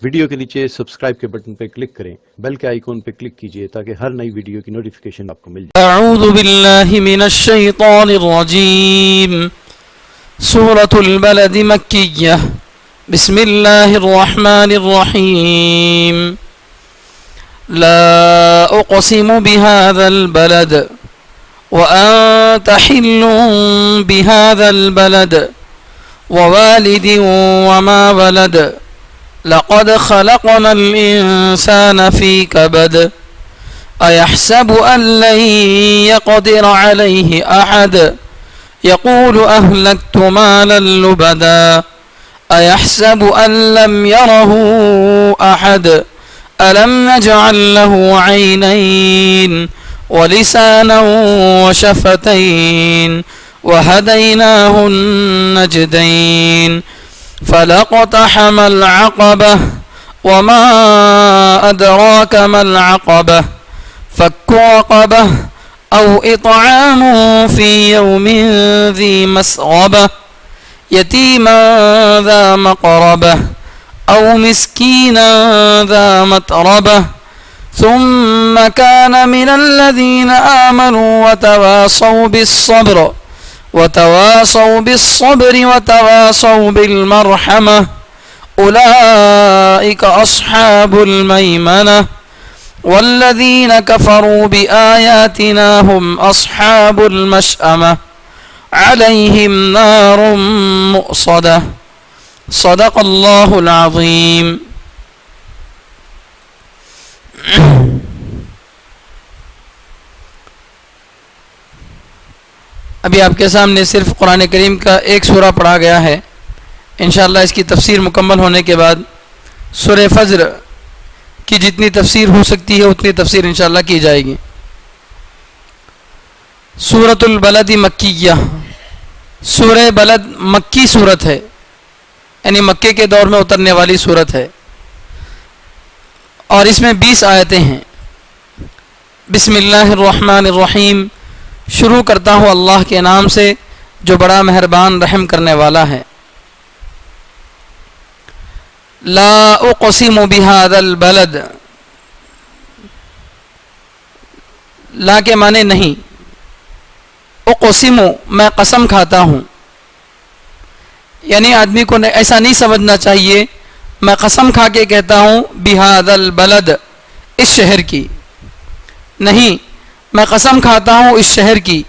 Video کے نیچے subscribe کے بٹن پہ کلک کریں، بیل کے آئیکن پہ کلک کیجئے تاکہ ہر نئی ویڈیو کی نوٹیفیکیشن آپ کو مل جائے۔ اعوذ باللہ من الشیطان الرجیم۔ سورة البلد مکیہ۔ بسم اللہ الرحمن الرحیم۔ لا اقسم بهذا البلد وانت حل بهذا البلد ووالد وما ولد لقد خلقنا الإنسان في كبد أيحسب أن لن يقدر عليه أحد يقول أهلكت مالا لبدا أيحسب أن لم يره أحد ألم نجعل له عينين ولسانا وشفتين وهديناه النجدين فلاقتحم العقبة وما أدراك ما العقبة فك رقبة أو إطعام في يوم ذي مسغبة يتيما ذا مقربة أو مسكينا ذا متربة ثم كان من الذين آمنوا وتواصوا بالصبر وتواصوا بالمرحمة أولئك أصحاب الميمنة والذين كفروا بآياتنا هم أصحاب المشأمة عليهم نار مؤصدة صدق الله العظيم۔ ابھی آپ کے سامنے صرف قرآن کریم کا ایک سورہ پڑھا گیا ہے۔ انشاءاللہ اس کی تفسیر مکمل ہونے کے بعد سورہ فجر کی جتنی تفسیر ہو سکتی ہے اتنی تفسیر انشاءاللہ کی جائے گی۔ سورۃ البلد مکیہ، سورہ بلد مکی صورت ہے، یعنی مکے کے دور میں اترنے والی صورت ہے، اور اس میں 20 آیتیں ہیں۔ بسم اللہ الرحمن الرحیم، شروع کرتا ہوں اللہ کے نام سے جو بڑا مہربان رحم کرنے والا ہے۔ لا اقسم بهذا البلد، لا کے معنی نہیں، اقسم میں قسم کھاتا ہوں، یعنی آدمی کو ایسا نہیں سمجھنا چاہیے میں قسم کھا کے کہتا ہوں بهذا البلد، اس شہر کی، نہیں، میں قسم کھاتا ہوں اس شہر کی۔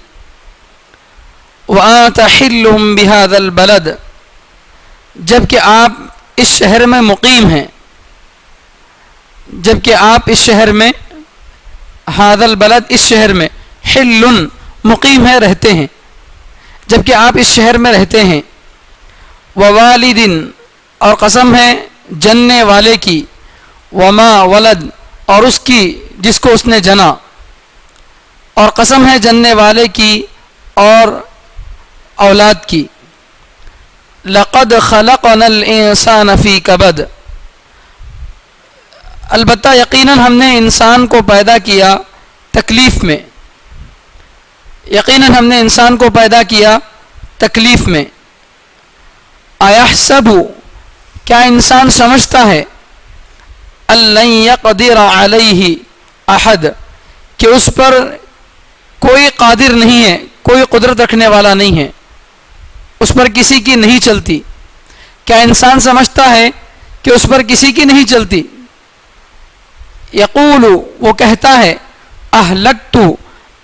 وَأَنْتَ حِلٌّ بِهَذَا الْبَلَدِ، جبکہ آپ اس شہر میں مقیم ہیں، جبکہ آپ اس شہر میں، هذا البلد اس شہر میں، حل مقیم ہے، رہتے ہیں، جبکہ آپ اس شہر میں رہتے ہیں۔ ووالد، اور قسم ہے جننے والے کی، وما ولد، اور اس کی جس کو اس نے جنا، اور قسم ہے جننے والے کی اور اولاد کی۔ لقد خلقنا الانسان فی کبد، البتہ یقیناً ہم نے انسان کو پیدا کیا تکلیف میں، یقیناً ہم نے انسان کو پیدا کیا تکلیف میں۔ ایحسب، کیا انسان سمجھتا ہے، ان لن یقدر علیہ احد، کہ اس پر کوئی قادر نہیں ہے، کوئی قدرت رکھنے والا نہیں ہے، اس پر کسی کی نہیں چلتی۔ کیا انسان سمجھتا ہے کہ اس پر کسی کی نہیں چلتی؟ یقول، وہ کہتا ہے، اہلکت،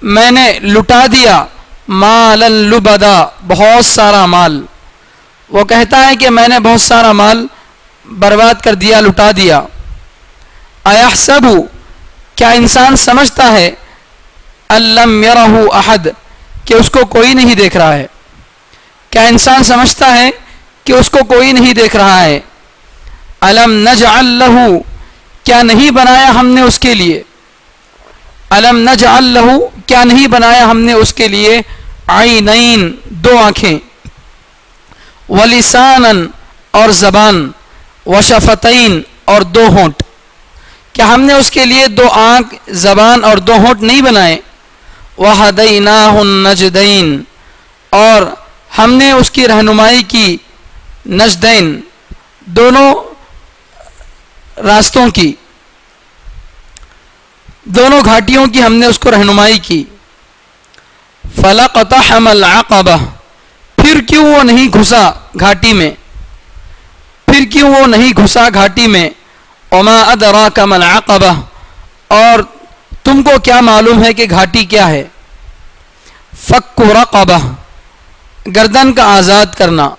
میں نے لٹا دیا، مالا لبدا، بہت سارا مال، وہ کہتا ہے کہ میں نے بہت سارا مال برباد کر دیا، لٹا دیا۔ ایحسب، کیا انسان سمجھتا ہے، ان لم یرہ احد، کہ اس کو کوئی نہیں دیکھ رہا ہے، کیا انسان سمجھتا ہے کہ اس کو کوئی نہیں دیکھ رہا ہے؟ الم نجعل لہ، کیا نہیں بنایا ہم نے اس کے لیے، الم نجعل لہ، کیا نہیں بنایا ہم نے اس کے لیے، عینین، دو آنکھیں، ولسانا، اور زبان، وشفتین، اور دو ہونٹ، کیا ہم نے اس کے لیے دو آنکھ، زبان اور دو ہونٹ نہیں بنائے؟ وَهَدَيْنَاهُ النَّجْدَيْنِ، اور ہم نے اس کی رہنمائی کی، نجدین، دونوں راستوں کی، دونوں گھاٹیوں کی ہم نے اس کو رہنمائی کی. فَلَقْتَحَمَ الْعَقَبَةَ، پھر کیوں وہ نہیں گھسا گھاٹی میں، پھر کیوں وہ نہیں گھسا گھاٹی میں. وَمَا أَدْرَاكَ مَا الْعَقَبَةُ، اور تم کو کیا معلوم ہے کہ گھاٹی کیا ہے. فَكُّ رَقَبَةٍ، گردن کا آزاد کرنا.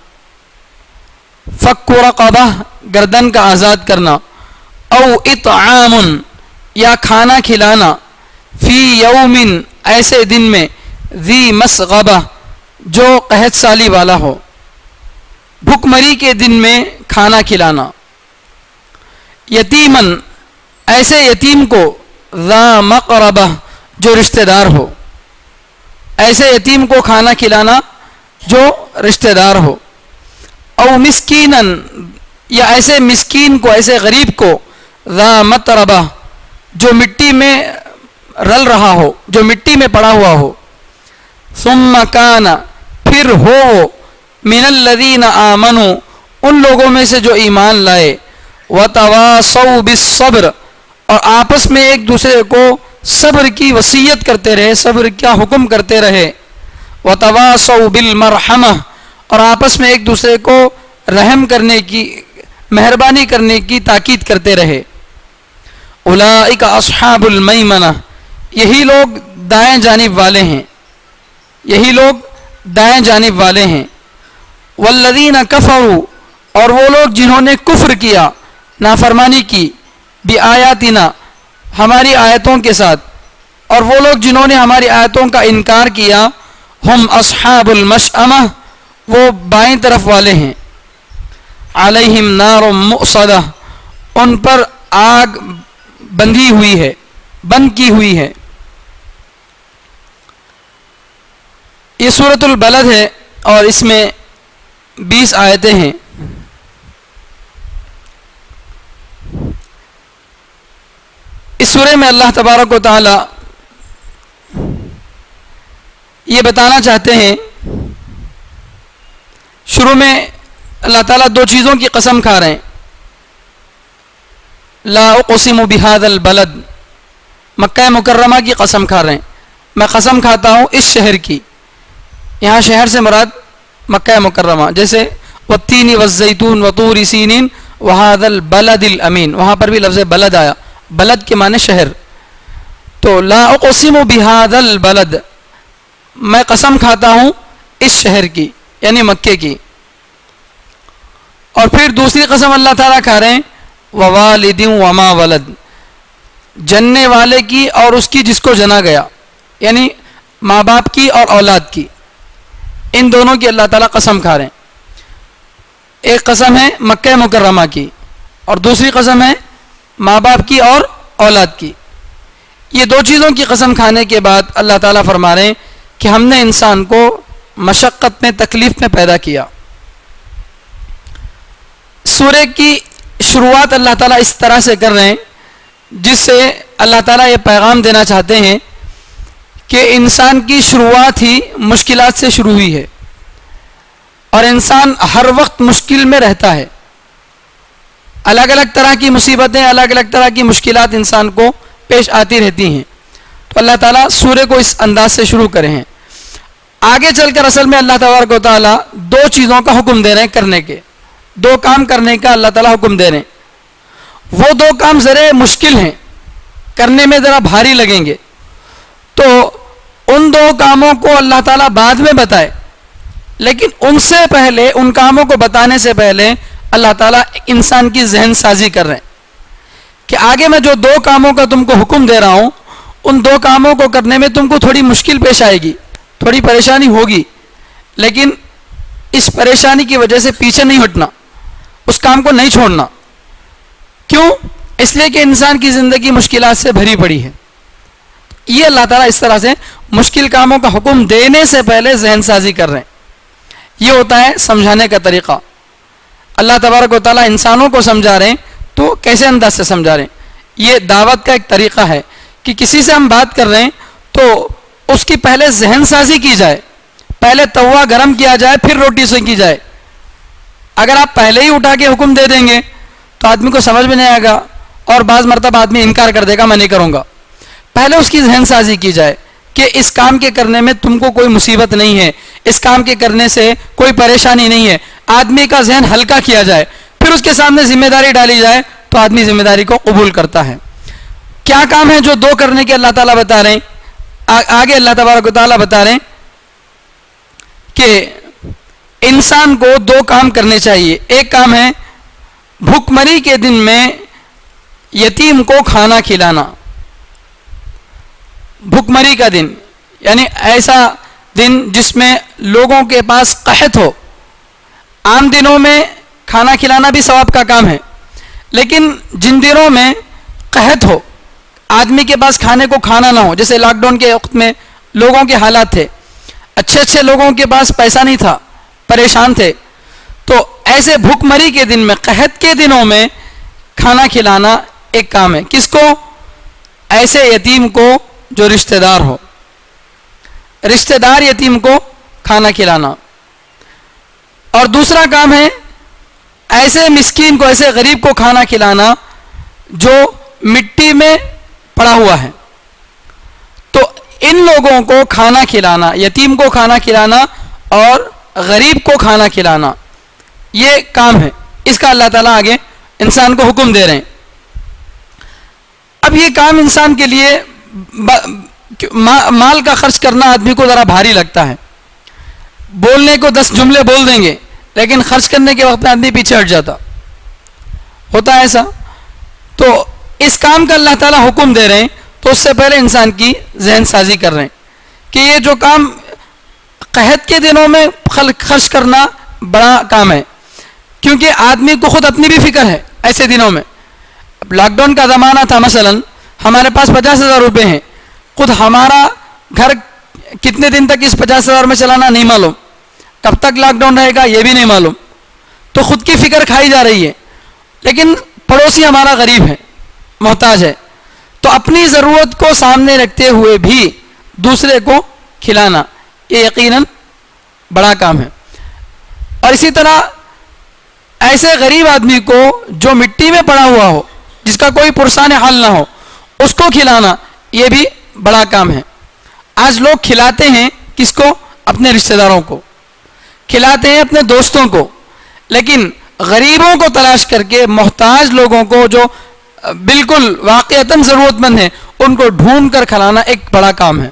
فَكُّ رَقَبَةٍ، گردن کا آزاد کرنا. او اطعام، یا کھانا کھلانا. فی یوم، ایسے دن میں. ذی مسغبہ، جو قحط سالی والا ہو. بھوک کے دن میں کھانا کھلانا. یتیمن، ایسے یتیم کو. ذا مقربہ، جو رشتہ دار ہو. ایسے یتیم کو کھانا کھلانا جو رشتہ دار ہو. او مسکینن، یا ایسے مسکین کو، ایسے غریب کو. ذا متربہ، جو مٹی میں رل رہا ہو، جو مٹی میں پڑا ہوا ہو. ثم کان، پھر ہو. من الذین آمنوا، ان لوگوں میں سے جو ایمان لائے. وتواصوا بالصبر، اور آپس میں ایک دوسرے کو صبر کی وصیت کرتے رہے، صبر کا حکم کرتے رہے. وتواصوا بالمرحمہ، اور آپس میں ایک دوسرے کو رحم کرنے کی، مہربانی کرنے کی تاکید کرتے رہے. اولئک اصحاب المیمنہ، یہی لوگ دائیں جانب والے ہیں، یہی لوگ دائیں جانب والے ہیں. والذین کفروا، اور وہ لوگ جنہوں نے کفر کیا، نافرمانی کی. بآیاتنا، ہماری آیتوں کے ساتھ، اور وہ لوگ جنہوں نے ہماری آیتوں کا انکار کیا. ہم اصحاب المشأمہ، وہ بائیں طرف والے ہیں. علیہم نار مؤصدہ، ان پر آگ بندھی ہوئی ہے، بند کی ہوئی ہے. یہ سورۃ البلد ہے اور اس میں 20 آیتیں ہیں. اس سورہ میں اللہ تبارک و تعالی یہ بتانا چاہتے ہیں، شروع میں اللہ تعالیٰ دو چیزوں کی قسم کھا رہے ہیں. لا اقسم بهذا البلد، مکہ مکرمہ کی قسم کھا رہے ہیں. میں قسم کھاتا ہوں اس شہر کی. یہاں شہر سے مراد مکہ مکرمہ، جیسے والتین والزیتون وطور سینین وهذا البلد الامین، وہاں پر بھی لفظ بلد آیا. بلد کے معنی شہر. تو لا اقسم بهذا البلد، میں قسم کھاتا ہوں اس شہر کی، یعنی مکے کی. اور پھر دوسری قسم اللہ تعالیٰ کھا رہے ہیں ووالد وما ولد، جننے والے کی اور اس کی جس کو جنا گیا، یعنی ماں باپ کی اور اولاد کی. ان دونوں کی اللہ تعالیٰ قسم کھا رہے ہیں. ایک قسم ہے مکہ مکرمہ کی اور دوسری قسم ہے ماں باپ کی اور اولاد کی. یہ دو چیزوں کی قسم کھانے کے بعد اللہ تعالیٰ فرما رہے ہیں کہ ہم نے انسان کو مشقت میں، تکلیف میں پیدا کیا. سورہ کی شروعات اللہ تعالیٰ اس طرح سے کر رہے ہیں جس سے اللہ تعالیٰ یہ پیغام دینا چاہتے ہیں کہ انسان کی شروعات ہی مشکلات سے شروع ہوئی ہے اور انسان ہر وقت مشکل میں رہتا ہے. الگ الگ طرح کی مصیبتیں، الگ الگ طرح کی مشکلات انسان کو پیش آتی رہتی ہیں. تو اللہ تعالیٰ سورہ کو اس انداز سے شروع کرے ہیں. آگے چل کر اصل میں اللہ تبارک و تعالیٰ دو چیزوں کا حکم دے رہے ہیں کرنے کے، دو کام کرنے کا اللہ تعالیٰ حکم دے رہے ہیں. وہ دو کام ذرا مشکل ہیں، کرنے میں ذرا بھاری لگیں گے، تو ان دو کاموں کو اللہ تعالیٰ بعد میں بتائے. لیکن ان سے پہلے، ان کاموں کو بتانے سے پہلے اللہ تعالیٰ انسان کی ذہن سازی کر رہے ہیں کہ آگے میں جو دو کاموں کا تم کو حکم دے رہا ہوں، ان دو کاموں کو کرنے میں تم کو تھوڑی مشکل پیش آئے گی، تھوڑی پریشانی ہوگی، لیکن اس پریشانی کی وجہ سے پیچھے نہیں ہٹنا، اس کام کو نہیں چھوڑنا. کیوں؟ اس لیے کہ انسان کی زندگی مشکلات سے بھری پڑی ہے. یہ اللہ تعالیٰ اس طرح سے مشکل کاموں کا حکم دینے سے پہلے ذہن سازی کر رہے ہیں. یہ ہوتا ہے سمجھانے کا طریقہ. اللہ تبارک و تعالیٰ انسانوں کو سمجھا رہے ہیں تو کیسے انداز سے سمجھا رہے ہیں. یہ دعوت کا ایک طریقہ ہے کہ کسی سے ہم بات کر رہے ہیں تو اس کی پہلے ذہن سازی کی جائے، پہلے توا گرم کیا جائے، پھر روٹی سینکی جائے. اگر آپ پہلے ہی اٹھا کے حکم دے دیں گے تو آدمی کو سمجھ میں نہیں آئے گا اور بعض مرتبہ آدمی انکار کر دے گا میں نہیں کروں گا. پہلے اس کی ذہن سازی کی جائے کہ اس کام کے کرنے میں تم کو کوئی مصیبت نہیں ہے, اس کام کے کرنے سے کوئی پریشانی نہیں ہے. آدمی کا ذہن ہلکا کیا جائے, پھر اس کے سامنے ذمہ داری ڈالی جائے تو آدمی ذمہ داری کو قبول کرتا ہے. کیا کام ہے جو 2 کرنے کے اللہ تعالیٰ بتا رہے ہیں؟ آگے اللہ تبارک و تعالیٰ بتا رہے ہیں کہ انسان کو 2 کام کرنے چاہیے. ایک کام ہے بھوکمری کے دن میں یتیم کو کھانا کھلانا. بھوکمری کا دن یعنی ایسا دن جس میں لوگوں کے پاس قحط ہو. عام دنوں میں کھانا کھلانا بھی ثواب کا کام ہے, لیکن جن دنوں میں قحط ہو, آدمی کے پاس کھانے کو کھانا نہ ہو, جیسے لاک ڈاؤن کے وقت میں لوگوں کے حالات تھے, اچھے لوگوں کے پاس پیسہ نہیں تھا, پریشان تھے, تو ایسے بھوک مری کے دن میں, قحط کے دنوں میں کھانا کھلانا ایک کام ہے. کس کو؟ ایسے یتیم کو جو رشتہ دار ہو, رشتہ دار یتیم کو کھانا کھلانا. اور دوسرا کام ہے ایسے مسکین کو, ایسے غریب کو کھانا کھلانا جو مٹی میں پڑا ہوا ہے. تو ان لوگوں کو کھانا کھلانا, یتیم کو کھانا کھلانا اور غریب کو کھانا کھلانا, یہ کام ہے. اس کا اللہ تعالیٰ آگے انسان کو حکم دے رہے ہیں. اب یہ کام انسان کے لیے مال کا خرچ کرنا آدمی کو ذرا بھاری لگتا ہے. بولنے کو 10 جملے بول دیں گے, لیکن خرچ کرنے کے وقت آدمی پیچھے ہٹ جاتا, ہوتا ہے ایسا. تو اس کام کا اللہ تعالیٰ حکم دے رہے ہیں, تو اس سے پہلے انسان کی ذہن سازی کر رہے ہیں کہ یہ جو کام قحط کے دنوں میں خرچ کرنا بڑا کام ہے, کیونکہ آدمی کو خود اپنی بھی فکر ہے. ایسے دنوں میں لاک ڈاؤن کا زمانہ تھا, مثلا ہمارے پاس 50,000 روپے ہیں, خود ہمارا گھر کتنے دن تک اس 50,000 میں چلانا نہیں معلوم, کب تک لاک ڈاؤن رہے گا یہ بھی نہیں معلوم, تو خود کی فکر کھائی جا رہی ہے. لیکن پڑوسی ہمارا غریب ہے, محتاج ہے, تو اپنی ضرورت کو سامنے رکھتے ہوئے بھی دوسرے کو کھلانا یہ یقیناً بڑا کام ہے. اور اسی طرح ایسے غریب آدمی کو جو مٹی میں پڑا ہوا ہو, جس کا کوئی پرسان حال نہ ہو, اس کو کھلانا یہ بھی بڑا کام ہے. آج لوگ کھلاتے ہیں کس کو؟ اپنے رشتہ داروں کو, کھلاتے ہیں اپنے دوستوں کو, لیکن غریبوں کو تلاش کر کے, محتاج لوگوں کو جو بالکل واقعتاً ضرورت مند ہیں, ان کو ڈھونڈ کر کھلانا ایک بڑا کام ہے.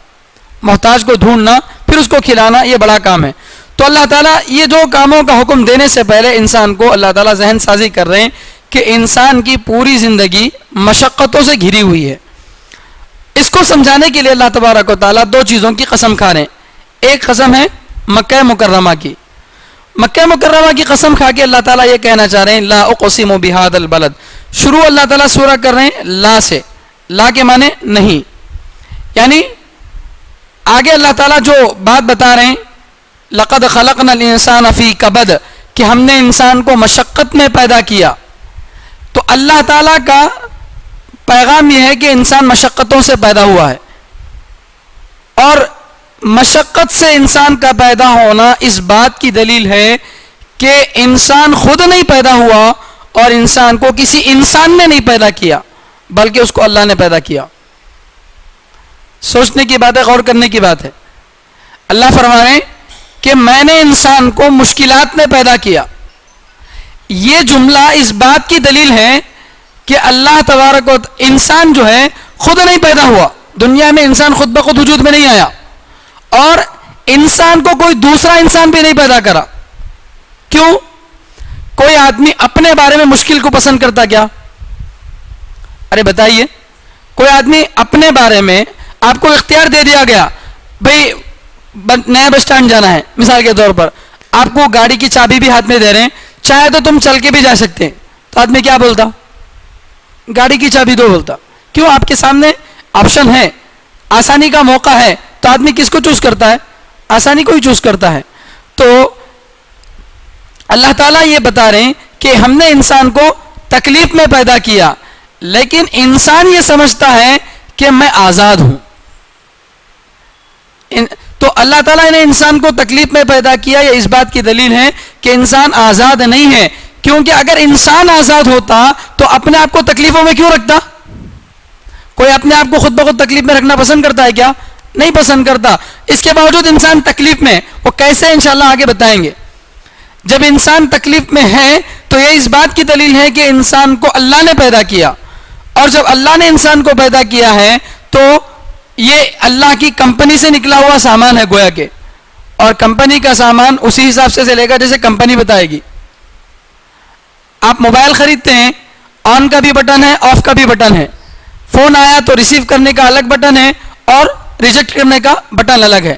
محتاج کو ڈھونڈنا پھر اس کو کھلانا یہ بڑا کام ہے. تو اللہ تعالیٰ یہ جو کاموں کا حکم دینے سے پہلے انسان کو اللہ تعالیٰ ذہن سازی کر رہے ہیں کہ انسان کی پوری زندگی مشقتوں سے گھری ہوئی ہے. اس کو سمجھانے کے لیے اللہ تبارک و تعالیٰ 2 چیزوں کی قسم کھا رہے ہیں. ایک قسم ہے مکہ مکرمہ کی. مکہ مکرمہ کی قسم کھا کے اللہ تعالیٰ یہ کہنا چاہ رہے ہیں لا اقسم بہذا البلد. شروع اللہ تعالیٰ سورہ کر رہے ہیں لا سے. لا کے معنی نہیں, یعنی آگے اللہ تعالیٰ جو بات بتا رہے ہیں لقد خلقنا الانسان فی کبد, کہ ہم نے انسان کو مشقت میں پیدا کیا. تو اللہ تعالیٰ کا پیغام یہ ہے کہ انسان مشقتوں سے پیدا ہوا ہے, اور مشقت سے انسان کا پیدا ہونا اس بات کی دلیل ہے کہ انسان خود نہیں پیدا ہوا اور انسان کو کسی انسان نے نہیں پیدا کیا, بلکہ اس کو اللہ نے پیدا کیا. سوچنے کی بات ہے, غور کرنے کی بات ہے. اللہ فرما رہے ہیں کہ میں نے انسان کو مشکلات میں پیدا کیا. یہ جملہ اس بات کی دلیل ہے کہ اللہ تبارک و انسان جو ہے خود نہیں پیدا ہوا, دنیا میں انسان خود بخود وجود میں نہیں آیا, اور انسان کو کوئی دوسرا انسان بھی نہیں پیدا کرا. کیوں؟ کوئی آدمی اپنے بارے میں مشکل کو پسند کرتا کیا؟ ارے بتائیے, کوئی آدمی اپنے بارے میں آپ کو اختیار دے دیا گیا, بھئی نیا بس اسٹینڈ جانا ہے مثال کے طور پر, آپ کو گاڑی کی چابی بھی ہاتھ میں دے رہے ہیں, چاہے تو تم چل کے بھی جا سکتے ہیں, تو آدمی کیا بولتا؟ گاڑی کی چابی دو بولتا. کیوں؟ آپ کے سامنے آپشن ہے, آسانی کا موقع ہے, تو آدمی کس کو چوز کرتا ہے؟ آسانی کو ہی چوز کرتا ہے. تو اللہ تعالیٰ یہ بتا رہے ہیں کہ ہم نے انسان کو تکلیف میں پیدا کیا, لیکن انسان یہ سمجھتا ہے کہ میں آزاد ہوں. تو اللہ تعالیٰ نے انسان کو تکلیف میں پیدا کیا, یہ اس بات کی دلیل ہے کہ انسان آزاد نہیں ہے, کیونکہ اگر انسان آزاد ہوتا تو اپنے آپ کو تکلیفوں میں کیوں رکھتا؟ کوئی اپنے آپ کو خود بخود تکلیف میں رکھنا پسند کرتا ہے کیا؟ نہیں پسند کرتا. اس کے باوجود انسان تکلیف میں، وہ کیسے انشاءاللہ آگے بتائیں گے. جب انسان تکلیف میں ہے تو یہ اس بات کی دلیل ہے کہ انسان کو اللہ نے پیدا کیا، اور جب اللہ نے انسان کو پیدا کیا ہے تو یہ اللہ کی کمپنی سے نکلا ہوا سامان ہے گویا کہ، اور کمپنی کا سامان اسی حساب سے چلے گا جیسے کمپنی بتائے گی. آپ موبائل خریدتے ہیں، آن کا بھی بٹن ہے، آف کا بھی بٹن ہے. فون آیا تو ریسیو کرنے کا الگ بٹن ہے اور ریجیکٹ کرنے کا بٹن الگ ہے.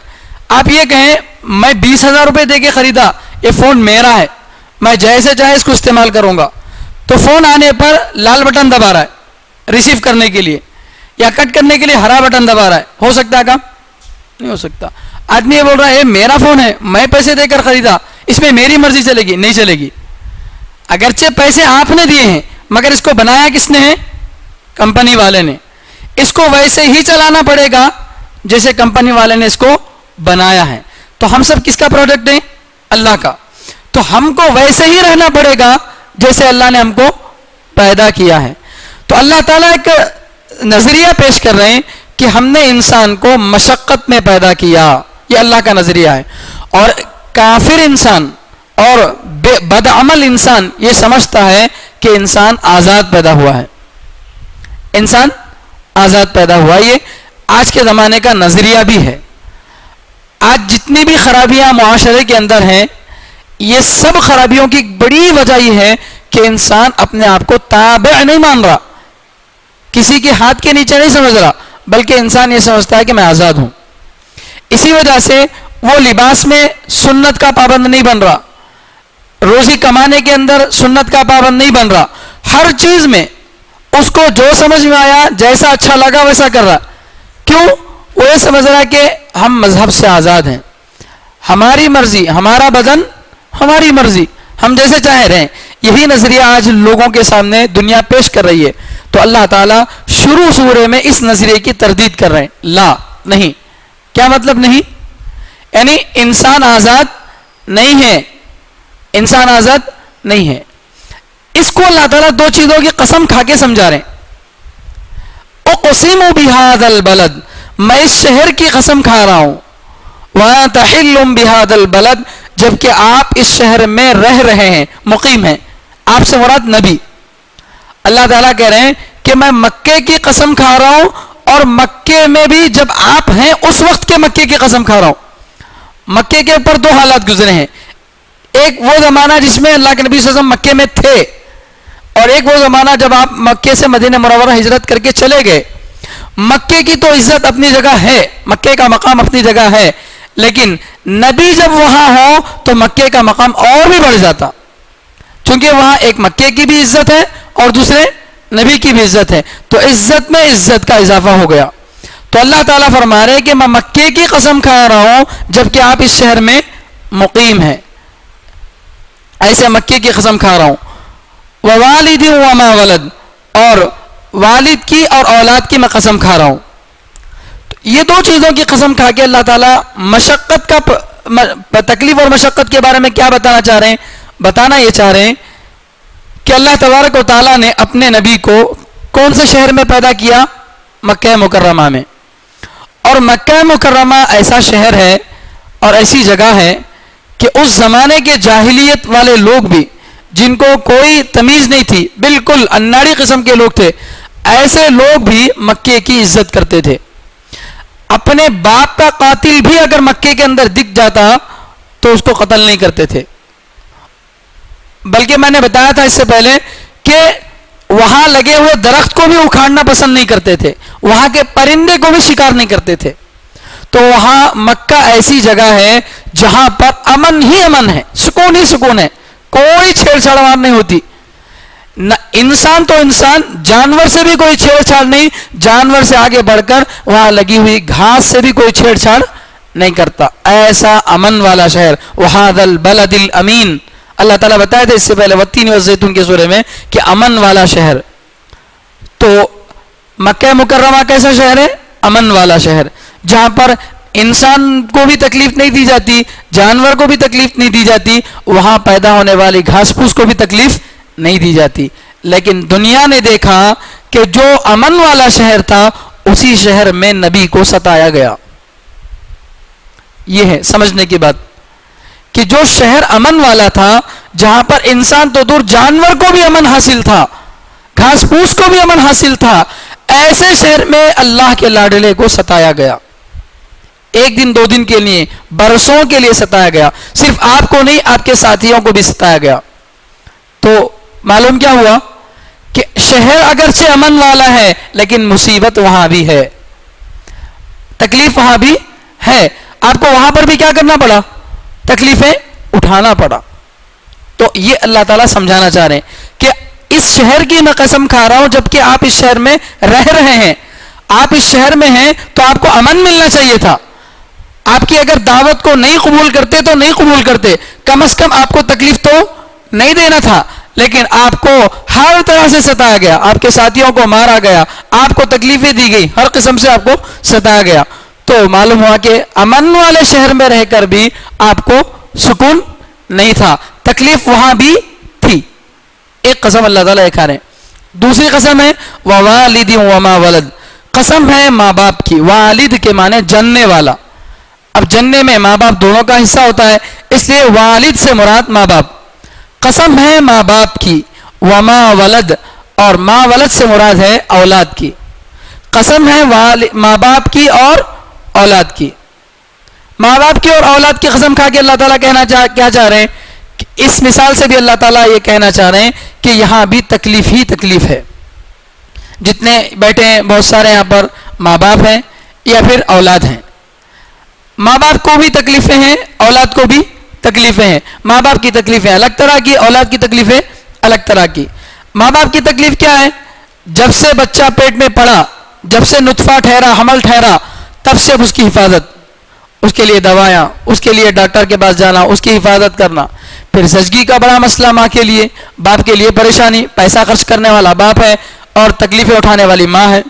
آپ یہ کہیں میں 20,000 روپے دے کے خریدا، یہ فون میرا ہے، میں جیسے چاہے اس کو استعمال کروں گا، تو فون آنے پر لال بٹن دبا رہا ہے ریسیو کرنے کے لیے، یا کٹ کرنے کے لیے ہرا بٹن دبا رہا ہے. ہو سکتا ہے کام؟ نہیں ہو سکتا. آدمی یہ بول رہا ہے میرا فون ہے، میں پیسے دے کر خریدا، اس میں میری مرضی چلے گی؟ نہیں چلے گی. اگرچہ پیسے آپ نے دیے ہیں مگر اس کو بنایا کس نے ہے؟ کمپنی والے نے. اس کو ویسے ہی چلانا پڑے گا جیسے کمپنی والے نے اس کو بنایا ہے. تو ہم سب کس کا پروڈکٹ ہیں؟ اللہ کا. تو ہم کو ویسے ہی رہنا پڑے گا جیسے اللہ نے ہم کو پیدا کیا ہے. تو اللہ تعالیٰ ایک نظریہ پیش کر رہے ہیں کہ ہم نے انسان کو مشقت میں پیدا کیا، یہ اللہ کا نظریہ ہے. اور کافر انسان اور بدعمل انسان یہ سمجھتا ہے کہ انسان آزاد پیدا ہوا ہے، انسان آزاد پیدا ہوا. یہ آج کے زمانے کا نظریہ بھی ہے. آج جتنی بھی خرابیاں معاشرے کے اندر ہیں، یہ سب خرابیوں کی بڑی وجہ یہ ہے کہ انسان اپنے آپ کو تابع نہیں مان رہا، کسی کے ہاتھ کے نیچے نہیں سمجھ رہا، بلکہ انسان یہ سمجھتا ہے کہ میں آزاد ہوں. اسی وجہ سے وہ لباس میں سنت کا پابند نہیں بن رہا، روزی کمانے کے اندر سنت کا پابند نہیں بن رہا. ہر چیز میں اس کو جو سمجھ میں آیا، جیسا اچھا لگا ویسا کر رہا. کیوں؟ وہ یہ سمجھ رہا ہے کہ ہم مذہب سے آزاد ہیں، ہماری مرضی، ہمارا بدن ہماری مرضی، ہم جیسے چاہے رہیں. یہی نظریہ آج لوگوں کے سامنے دنیا پیش کر رہی ہے. تو اللہ تعالیٰ شروع سورے میں اس نظریے کی تردید کر رہے ہیں. لا، نہیں. کیا مطلب نہیں؟ یعنی انسان آزاد نہیں ہے، انسان آزاد نہیں ہے. اس کو اللہ تعالیٰ دو چیزوں کی قسم کھا کے سمجھا رہے ہیں. اقسم بہذا البلد، میں اس شہر کی قسم کھا رہا ہوں. وانت حل بہذا البلد، جبکہ آپ اس شہر میں رہ رہے ہیں، مقیم ہیں. آپ سے مراد نبی. اللہ تعالیٰ کہہ رہے ہیں کہ میں مکے کی قسم کھا رہا ہوں، اور مکے میں بھی جب آپ ہیں اس وقت کے مکے کی قسم کھا رہا ہوں. مکے کے اوپر دو حالات گزرے ہیں. ایک وہ زمانہ جس میں اللہ کے نبی صلی اللہ علیہ وسلم مکے میں تھے، اور ایک وہ زمانہ جب آپ مکے سے مدینہ منورہ ہجرت کر کے چلے گئے. مکے کی تو عزت اپنی جگہ ہے، مکے کا مقام اپنی جگہ ہے، لیکن نبی جب وہاں ہو تو مکے کا مقام اور بھی بڑھ جاتا، چونکہ وہاں ایک مکے کی بھی عزت ہے اور دوسرے نبی کی بھی عزت ہے. تو عزت میں عزت کا اضافہ ہو گیا. تو اللہ تعالیٰ فرما رہے کہ میں مکے کی قسم کھا رہا ہوں جبکہ آپ اس شہر میں مقیم ہیں. ایسے مکے کی قسم کھا رہا ہوں. ووالد وما ولد، اور والد کی اور اولاد کی میں قسم کھا رہا ہوں. یہ دو چیزوں کی قسم کھا کے اللہ تعالیٰ مشقت کا، تکلیف اور مشقت کے بارے میں کیا بتانا چاہ رہے ہیں؟ بتانا یہ چاہ رہے ہیں کہ اللہ تبارک و تعالیٰ نے اپنے نبی کو کون سے شہر میں پیدا کیا؟ مکہ مکرمہ میں. اور مکہ مکرمہ ایسا شہر ہے اور ایسی جگہ ہے کہ اس زمانے کے جاہلیت والے لوگ بھی، جن کو کوئی تمیز نہیں تھی، بالکل اناڑی قسم کے لوگ تھے، ایسے لوگ بھی مکے کی عزت کرتے تھے. اپنے باپ کا قاتل بھی اگر مکے کے اندر دکھ جاتا تو اس کو قتل نہیں کرتے تھے. بلکہ میں نے بتایا تھا اس سے پہلے کہ وہاں لگے ہوئے درخت کو بھی اکھاڑنا پسند نہیں کرتے تھے، وہاں کے پرندے کو بھی شکار نہیں کرتے تھے. تو وہاں مکہ ایسی جگہ ہے جہاں پر امن ہی امن ہے، سکون ہی سکون ہے، کوئی چھیڑ چھاڑ وہاں نہیں ہوتی. نہ انسان تو انسان، جانور سے بھی کوئی چھیڑ چھاڑ نہیں، جانور سے آگے بڑھ کر وہاں لگی ہوئی گھاس سے بھی کوئی چھیڑ چھاڑ نہیں کرتا. ایسا امن والا شہر. وہذا البلد الامین، اللہ تعالیٰ بتایا تھا اس سے پہلے والتین والزیتون کے سورے میں کہ امن والا شہر. تو مکہ مکرمہ کیسا شہر ہے؟ امن والا شہر، جہاں پر انسان کو بھی تکلیف نہیں دی جاتی, جانور کو بھی تکلیف نہیں دی جاتی, وہاں پیدا ہونے والی گھاس پھوس کو بھی تکلیف نہیں دی جاتی. لیکن دنیا نے دیکھا کہ جو امن والا شہر تھا اسی شہر میں نبی کو ستایا گیا. یہ ہے سمجھنے کی بات کہ جو شہر امن والا تھا, جہاں پر انسان تو دور جانور کو بھی امن حاصل تھا, گھاس پھوس کو بھی امن حاصل تھا, ایسے شہر میں اللہ کے لاڈلے کو ستایا گیا. ایک دن دو دن کے لیے, برسوں کے لیے ستایا گیا. صرف آپ کو نہیں, آپ کے ساتھیوں کو بھی ستایا گیا. تو معلوم کیا ہوا کہ شہر اگرچہ امن والا ہے لیکن مصیبت وہاں بھی ہے, تکلیف وہاں بھی ہے. آپ کو وہاں پر بھی کیا کرنا پڑا, تکلیفیں اٹھانا پڑا. تو یہ اللہ تعالیٰ سمجھانا چاہ رہے ہیں کہ اس شہر کی میں قسم کھا رہا ہوں, جبکہ آپ اس شہر میں رہ رہے ہیں, آپ اس شہر میں ہیں تو آپ کو امن ملنا چاہیے تھا. آپ کی اگر دعوت کو نہیں قبول کرتے تو نہیں قبول کرتے, کم از کم آپ کو تکلیف تو نہیں دینا تھا. لیکن آپ کو ہر طرح سے ستایا گیا, آپ کے ساتھیوں کو مارا گیا, آپ کو تکلیفیں دی گئی, ہر قسم سے آپ کو ستایا گیا. تو معلوم ہوا کہ امن والے شہر میں رہ کر بھی آپ کو سکون نہیں تھا, تکلیف وہاں بھی تھی. ایک قسم اللہ تعالیٰ کھا رہے ہیں. دوسری قسم ہے ووالد وما ولد, قسم ہے ماں باپ کی. والد کے معنی جننے والا. اب جننے میں ماں باپ دونوں کا حصہ ہوتا ہے, اس لیے والد سے مراد ماں باپ. قسم ہے ماں باپ کی, وما ولد, اور ماں ولد سے مراد ہے اولاد کی. قسم ہے ماں باپ کی اور اولاد کی. ماں باپ کی اور اولاد کی قسم کھا کے اللہ تعالیٰ کیا چاہ رہے ہیں, کہ اس مثال سے بھی اللہ تعالیٰ یہ کہنا چاہ رہے ہیں کہ یہاں بھی تکلیف ہی تکلیف ہے. جتنے بیٹھے ہیں بہت سارے یہاں پر ماں باپ ہیں یا پھر اولاد ہیں. ماں باپ کو بھی تکلیفیں ہیں, اولاد کو بھی تکلیفیں ہیں. ماں باپ کی تکلیفیں الگ طرح کی, اولاد کی تکلیفیں الگ طرح کی. ماں باپ کی تکلیف کیا ہے, جب سے بچہ پیٹ میں پڑا, جب سے نطفہ ٹھہرا, حمل ٹھہرا, تب سے اس کی حفاظت, اس کے لیے دوائیاں, اس کے لیے ڈاکٹر کے پاس جانا, اس کی حفاظت کرنا. پھر زچگی کا بڑا مسئلہ ماں کے لیے, باپ کے لیے پریشانی, پیسہ خرچ کرنے والا باپ ہے اور تکلیفیں اٹھانے والی ماں ہے.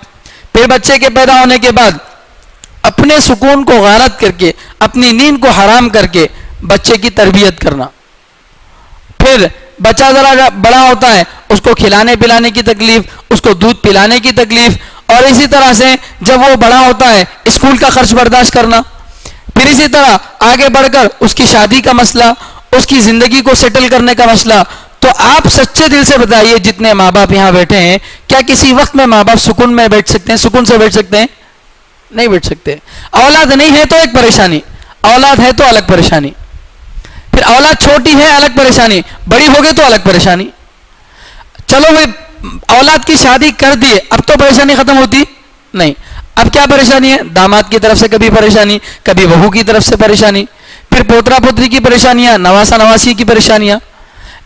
پھر بچے کے پیدا ہونے کے بعد اپنے سکون کو غارت کر کے, اپنی نیند کو حرام کر کے بچے کی تربیت کرنا. پھر بچہ ذرا بڑا ہوتا ہے, اس کو کھلانے پلانے کی تکلیف, اس کو دودھ پلانے کی تکلیف, اور اسی طرح سے جب وہ بڑا ہوتا ہے اسکول کا خرچ برداشت کرنا. پھر اسی طرح آگے بڑھ کر اس کی شادی کا مسئلہ, اس کی زندگی کو سیٹل کرنے کا مسئلہ. تو آپ سچے دل سے بتائیے, جتنے ماں باپ یہاں بیٹھے ہیں, کیا کسی وقت میں ماں باپ سکون میں بیٹھ سکتے ہیں, سکون سے بیٹھ سکتے ہیں؟ نہیں بیٹھ سکتے. اولاد نہیں ہے تو ایک پریشانی, اولاد ہے تو الگ پریشانی, پھر اولاد چھوٹی ہے الگ پریشانی, بڑی ہو گئی تو الگ پریشانی. چلو بھائی اولاد کی شادی کر دی, اب تو پریشانی ختم ہوتی نہیں. اب کیا پریشانی ہے, داماد کی طرف سے کبھی پریشانی, کبھی بہو کی طرف سے پریشانی, پھر پوترا پوتری کی پریشانیاں, نواسا نواسی کی پریشانیاں,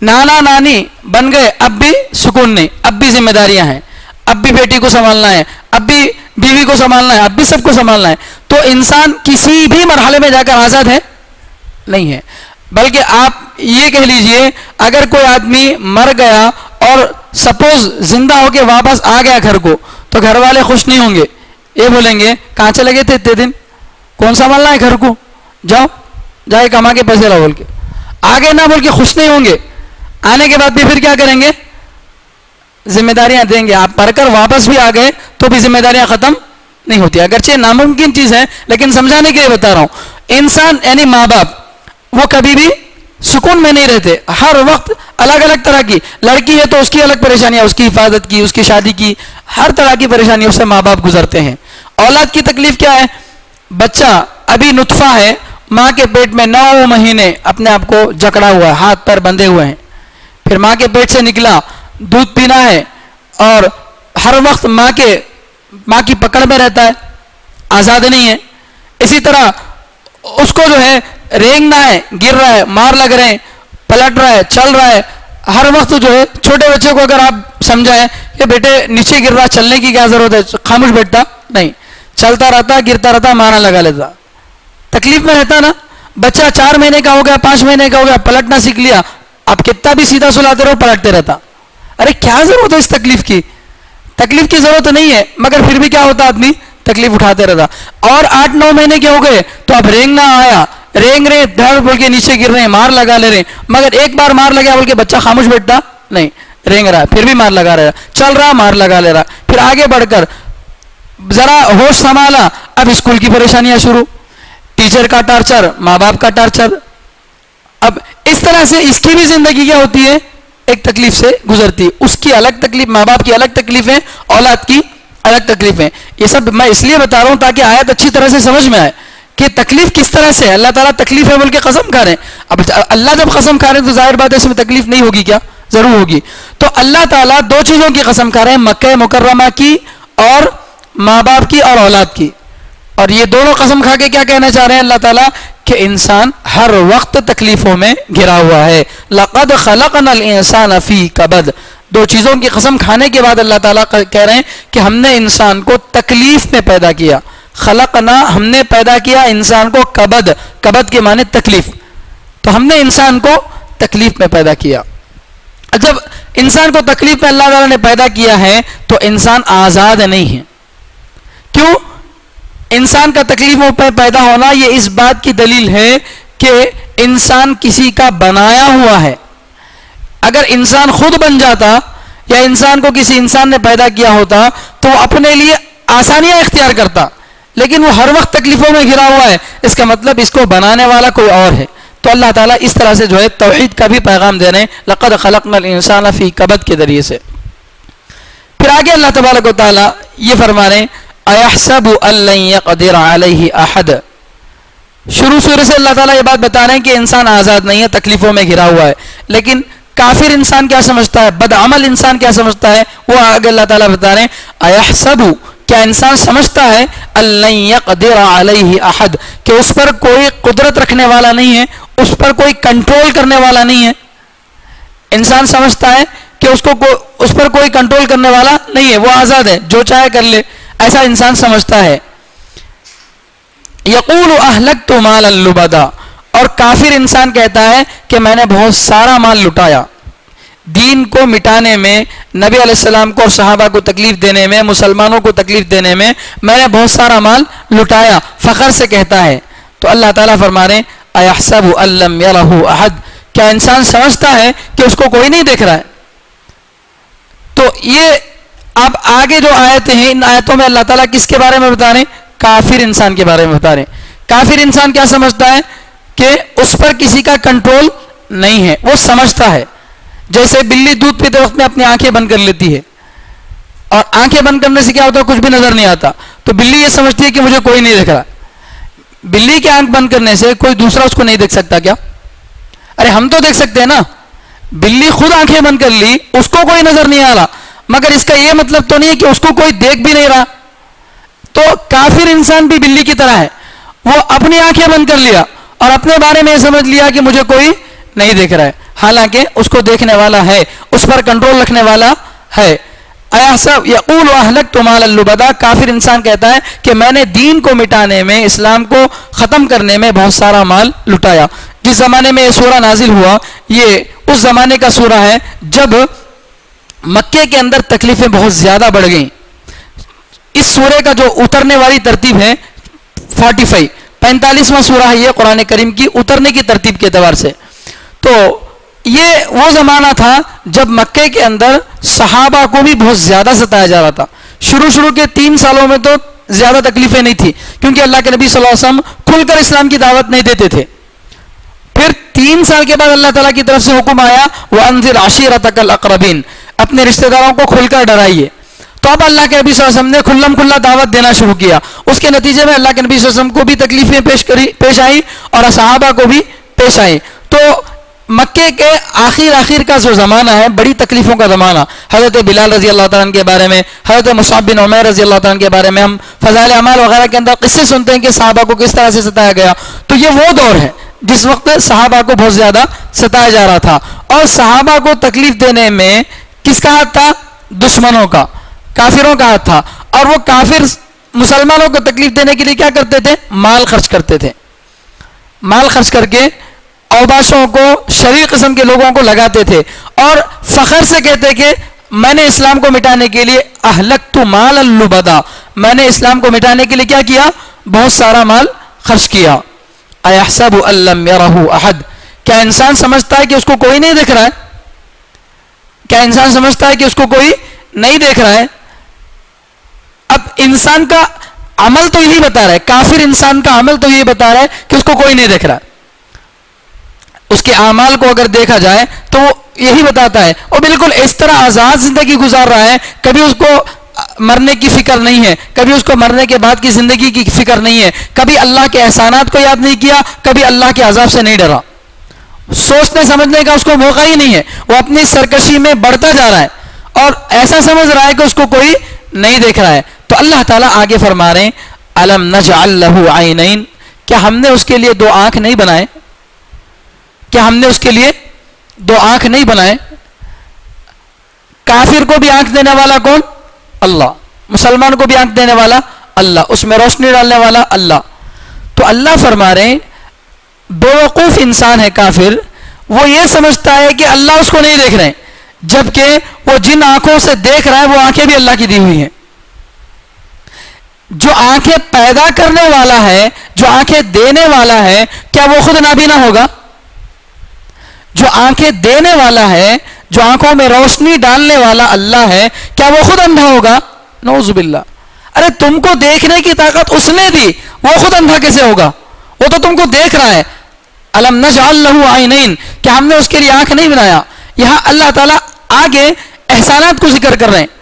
نانا نانی بن گئے, اب بھی سکون نہیں, اب بھی ذمہ داریاں ہیں, اب بھی بیٹی کو سنبھالنا ہے, اب بھی بیوی کو سنبھالنا ہے, اب بھی سب کو سنبھالنا ہے. تو انسان کسی بھی مرحلے میں جا کر آزاد ہے نہیں ہے. بلکہ آپ یہ کہہ لیجئے, اگر کوئی آدمی مر گیا اور سپوز زندہ ہو کے واپس آ گیا گھر کو, تو گھر والے خوش نہیں ہوں گے. یہ بولیں گے کہاں چلے گئے تھے اتنے دن, کون سنبھالنا ہے گھر کو, جاؤ جائے کما کے پیسے لاؤ بول کے. آگے نہ بول کے خوش نہیں ہوں گے. آنے کے بعد بھی پھر کیا کریں گے, ذمہ داریاں دیں گے. آپ پڑھ کر واپس بھی آ گئے تو بھی ذمہ داریاں ختم نہیں ہوتی. اگرچہ ناممکن چیز ہے لیکن سمجھانے کے لیے بتا رہا ہوں. انسان یعنی ماں باپ وہ کبھی بھی سکون میں نہیں رہتے, ہر وقت الگ الگ طرح کی. لڑکی ہے تو اس کی الگ پریشانیاں, اس کی حفاظت کی, اس کی شادی کی, ہر طرح کی پریشانیوں سے ماں باپ گزرتے ہیں. اولاد کی تکلیف کیا ہے, بچہ ابھی نطفہ ہے, ماں کے پیٹ میں 9 مہینے اپنے آپ کو جکڑا ہوا ہے, ہاتھ پیر بندھے ہوئے ہیں. پھر ماں کے پیٹ سے نکلا, دودھ پینا ہے اور ہر وقت ماں کی پکڑ میں رہتا ہے, آزاد نہیں ہے. اسی طرح اس کو جو ہے رینگنا ہے, گر رہا ہے, مار لگ رہے ہیں, پلٹ رہا ہے, چل رہا ہے. ہر وقت جو ہے چھوٹے بچے کو اگر آپ سمجھائیں کہ بیٹے نیچے گر رہا, چلنے کی کیا ضرورت ہے, خاموش بیٹھتا نہیں, چلتا رہتا, گرتا رہتا, مارا لگا لیتا, تکلیف میں رہتا نا. بچہ 4 مہینے کا ہو گیا, 5 مہینے کا ہو گیا, پلٹنا سیکھ لیا, آپ کتنا بھی سیدھا سلاتے رہو پلٹتے رہتا. ارے کیا ضرورت ہے اس تکلیف کی, تکلیف کی ضرورت نہیں ہے, مگر پھر بھی کیا ہوتا, آدمی تکلیف اٹھاتے رہتا. اور 8-9 مہینے کے ہو گئے تو اب رینگنا آیا, رینگ رہے, دھڑ بول کے نیچے گر رہے ہیں, مار لگا لے رہے ہیں, مگر ایک بار مار لگا بول کے بچہ خاموش بیٹھتا نہیں, رینگ رہا, پھر بھی مار لگا رہا, چل رہا مار لگا لے رہا. پھر آگے بڑھ کر ذرا ہوش سنبھالا, اب اسکول کی پریشانیاں شروع, ٹیچر کا ٹارچر, ماں باپ کا ٹارچر. اب اس طرح سے اس کی بھی زندگی کیا ہوتی ہے, ایک تکلیف سے گزرتی ہے. اس کی الگ تکلیف, ماں باپ کی الگ تکلیفیں, اولاد کی الگ تکلیفیں. یہ سب میں اس لیے بتا رہا ہوں تاکہ آیت اچھی طرح سے سمجھ میں آئے کہ تکلیف کس طرح سے. اللہ تعالیٰ تکلیف ہے بول کے قسم کھا رہے ہیں. اب اللہ جب قسم کھا رہے ہیں تو ظاہر بات ہے اس میں تکلیف نہیں ہوگی کیا, ضرور ہوگی. تو اللہ تعالیٰ 2 چیزوں کی قسم کھا رہے ہیں, مکہ مکرمہ کی اور ماں باپ کی اور اولاد کی. اور یہ دونوں قسم کھا کے کیا کہنا چاہ رہے ہیں اللہ تعالیٰ کہ انسان ہر وقت تکلیفوں میں گھرا ہوا ہے. لقد خلقنا الانسان فی کبد. 2 چیزوں کی قسم کھانے کے بعد اللہ تعالیٰ کہہ رہے ہیں کہ ہم نے انسان کو تکلیف میں پیدا کیا. خلقنا, ہم نے پیدا کیا انسان کو کبد, کبد کے معنی تکلیف. تو ہم نے انسان کو تکلیف میں پیدا کیا. جب انسان کو تکلیف میں اللہ تعالیٰ نے پیدا کیا ہے تو انسان آزاد نہیں ہے. کیوں؟ انسان کا تکلیفوں پہ پیدا ہونا یہ اس بات کی دلیل ہے کہ انسان کسی کا بنایا ہوا ہے. اگر انسان خود بن جاتا یا انسان کو کسی انسان نے پیدا کیا ہوتا تو وہ اپنے لیے آسانیاں اختیار کرتا, لیکن وہ ہر وقت تکلیفوں میں گھرا ہوا ہے. اس کا مطلب اس کو بنانے والا کوئی اور ہے. تو اللہ تعالیٰ اس طرح سے جو ہے توحید کا بھی پیغام دے رہے ہیں, لقد خلقنا الانسان فی کبد کے ذریعے سے. پھر آگے اللہ تبارک و تعالیٰ یہ فرما رہے ہیں اَيَحْسَبُ أَن لَّن يَقْدِرَ عَلَيْهِ أَحَدٌ. شروع سورہ سے اللہ تعالیٰ یہ بات بتا رہے ہیں کہ انسان آزاد نہیں ہے, تکلیفوں میں گھرا ہوا ہے. لیکن کافر انسان کیا سمجھتا ہے, بدعمل انسان کیا سمجھتا ہے, وہ آگے اللہ تعالیٰ بتا رہے ہیں اَيَحْسَبُ, کیا انسان سمجھتا ہے أَن لَّن يَقْدِرَ عَلَيْهِ أَحَدٌ, کہ اس پر کوئی قدرت رکھنے والا نہیں ہے, اس پر کوئی کنٹرول کرنے والا نہیں ہے. انسان سمجھتا ہے کہ اس پر کوئی کنٹرول کرنے والا نہیں ہے, وہ آزاد ہے, جو چاہے کر لے, ایسا انسان سمجھتا ہے. یقول اہلکت مالا لبدا, اور کافر انسان کہتا ہے کہ میں نے بہت سارا مال لٹایا. دین کو مٹانے میں, نبی علیہ السلام کو اور صحابہ کو تکلیف دینے میں, مسلمانوں کو تکلیف دینے میں میں نے بہت سارا مال لٹایا, فخر سے کہتا ہے. تو اللہ تعالیٰ فرما رہے ہیں ایحسب ان لم یرہ احد, کیا انسان سمجھتا ہے کہ اس کو کوئی نہیں دیکھ رہا ہے. تو یہ اب آگے جو آیتیں ہیں, ان آیتوں میں اللہ تعالیٰ کس کے بارے میں بتا رہے ہیں, کافر انسان کے بارے میں بتا رہے ہیں. کافر انسان کیا سمجھتا ہے کہ اس پر کسی کا کنٹرول نہیں ہے. وہ سمجھتا ہے جیسے بلی دودھ پیتے وقت میں اپنی آنکھیں بند کر لیتی ہے, اور آنکھیں بند کرنے سے کیا ہوتا ہے, کچھ بھی نظر نہیں آتا. تو بلی یہ سمجھتی ہے کہ مجھے کوئی نہیں دیکھ رہا. بلی کی آنکھ بند کرنے سے کوئی دوسرا اس کو نہیں دیکھ سکتا کیا؟ ارے ہم تو دیکھ سکتے ہیں نا. بلی خود آنکھیں بند کر لی, اس کو کوئی نظر نہیں آ رہا, مگر اس کا یہ مطلب تو نہیں ہے کہ اس کو کوئی دیکھ بھی نہیں رہا. تو کافر انسان بھی بلی کی طرح ہے, وہ اپنی آنکھیں بند کر لیا اور اپنے بارے میں یہ سمجھ لیا کہ مجھے کوئی نہیں دیکھ رہا ہے, حالانکہ اس کو دیکھنے والا ہے, اس پر کنٹرول رکھنے والا ہے. ایحسب یقول اہلکت مالا لبدا, کافر انسان کہتا ہے کہ میں نے دین کو مٹانے میں, اسلام کو ختم کرنے میں بہت سارا مال لٹایا. جس زمانے میں یہ سورہ نازل ہوا, یہ اس زمانے کا سورہ ہے جب مکے کے اندر تکلیفیں بہت زیادہ بڑھ گئیں. اس سورے کا جو اترنے والی ترتیب ہے 45واں سورہ ہے یہ قرآن کریم کی اترنے کی ترتیب کے اعتبار سے. تو یہ وہ زمانہ تھا جب مکے کے اندر صحابہ کو بھی بہت زیادہ ستایا جا رہا تھا. شروع کے 3 سالوں میں تو زیادہ تکلیفیں نہیں تھی, کیونکہ اللہ کے نبی صلی اللہ علیہ وسلم کھل کر اسلام کی دعوت نہیں دیتے تھے. پھر 3 سال کے بعد اللہ تعالیٰ کی طرف سے حکم آیا وَأَنذِرْ عَشِيرَتَكَ الْأَقْرَبِينَ, اپنے رشتہ داروں کو کھل کر ڈرائیے. تو اب اللہ کے نبی صلی اللہ علیہ وسلم نے کھلم کھلا دعوت دینا شروع کیا. اس کے نتیجے میں اللہ کے نبی صلی اللہ علیہ وسلم کو بھی تکلیفیں پیش آئی اور صحابہ کو بھی پیش آئی. تو مکے کے آخر کا جو زمانہ ہے, بڑی تکلیفوں کا زمانہ, حضرت بلال رضی اللہ تعالیٰ عنہ کے بارے میں, حضرت مصعب بن عمیر رضی اللہ تعالیٰ عنہ کے بارے میں ہم فضائل اعمال وغیرہ کے اندر قصے سنتے ہیں کہ صحابہ کو کس طرح سے ستایا گیا. تو یہ وہ دور ہے جس وقت صحابہ کو بہت زیادہ ستایا جا رہا تھا, اور صحابہ کو تکلیف دینے میں کس کا ہاتھ تھا, دشمنوں کا, کافروں کا ہاتھ تھا. اور وہ کافر مسلمانوں کو تکلیف دینے کے لیے کیا کرتے تھے, مال خرچ کرتے تھے. مال خرچ کر کے اوباشوں کو, شریر قسم کے لوگوں کو لگاتے تھے, اور فخر سے کہتے کہ میں نے اسلام کو مٹانے کے لیے اہلکت مالا لبدا, میں نے اسلام کو مٹانے کے لیے کیا کیا؟ بہت سارا مال خرچ کیا. ایحسب ان لم یرہ احد، کیا انسان سمجھتا ہے کہ اس کو کوئی نہیں دیکھ رہا ہے؟ کیا انسان سمجھتا ہے کہ اس کو کوئی نہیں دیکھ رہا ہے؟ اب انسان کا عمل تو یہی بتا رہا ہے، کافر انسان کا عمل تو یہی بتا رہا ہے کہ اس کو کوئی نہیں دیکھ رہا ہے. اس کے اعمال کو اگر دیکھا جائے تو وہ یہی بتاتا ہے، وہ بالکل اس طرح آزاد زندگی گزار رہا ہے، کبھی اس کو مرنے کی فکر نہیں ہے، کبھی اس کو مرنے کے بعد کی زندگی کی فکر نہیں ہے، کبھی اللہ کے احسانات کو یاد نہیں کیا، کبھی اللہ کے عذاب سے نہیں ڈرا. سوچنے سمجھنے کا اس کو موقع ہی نہیں ہے، وہ اپنی سرکشی میں بڑھتا جا رہا ہے اور ایسا سمجھ رہا ہے کہ اس کو کوئی نہیں دیکھ رہا ہے. تو اللہ تعالیٰ آگے فرما رہے ہیں الم نجعل لہ عینین، کیا ہم نے اس کے لیے دو آنکھ نہیں بنائے؟ کیا ہم نے اس کے لیے دو آنکھ نہیں بنائے؟ کافر کو بھی آنکھ دینے والا کون؟ اللہ. مسلمان کو بھی آنکھ دینے والا اللہ، اس میں روشنی ڈالنے والا اللہ. تو اللہ فرما رہے ہیں بیوقوف انسان ہے کافر، وہ یہ سمجھتا ہے کہ اللہ اس کو نہیں دیکھ رہے ہیں، جبکہ وہ جن آنکھوں سے دیکھ رہا ہے وہ آنکھیں بھی اللہ کی دی ہوئی ہیں. جو آنکھیں پیدا کرنے والا ہے، جو آنکھیں دینے والا ہے، کیا وہ خود نابینا ہوگا؟ جو آنکھیں دینے والا ہے، جو آنکھوں میں روشنی ڈالنے والا اللہ ہے، کیا وہ خود اندھا ہوگا؟ نعوذ باللہ. ارے تم کو دیکھنے کی طاقت اس نے دی، وہ خود اندھا کیسے ہوگا؟ وہ تو تم کو دیکھ رہا ہے. الم نجعل لہ عینین، کیا ہم نے اس کے لیے آنکھ نہیں بنایا؟ یہاں اللہ تعالیٰ آگے احسانات کو ذکر کر رہے ہیں.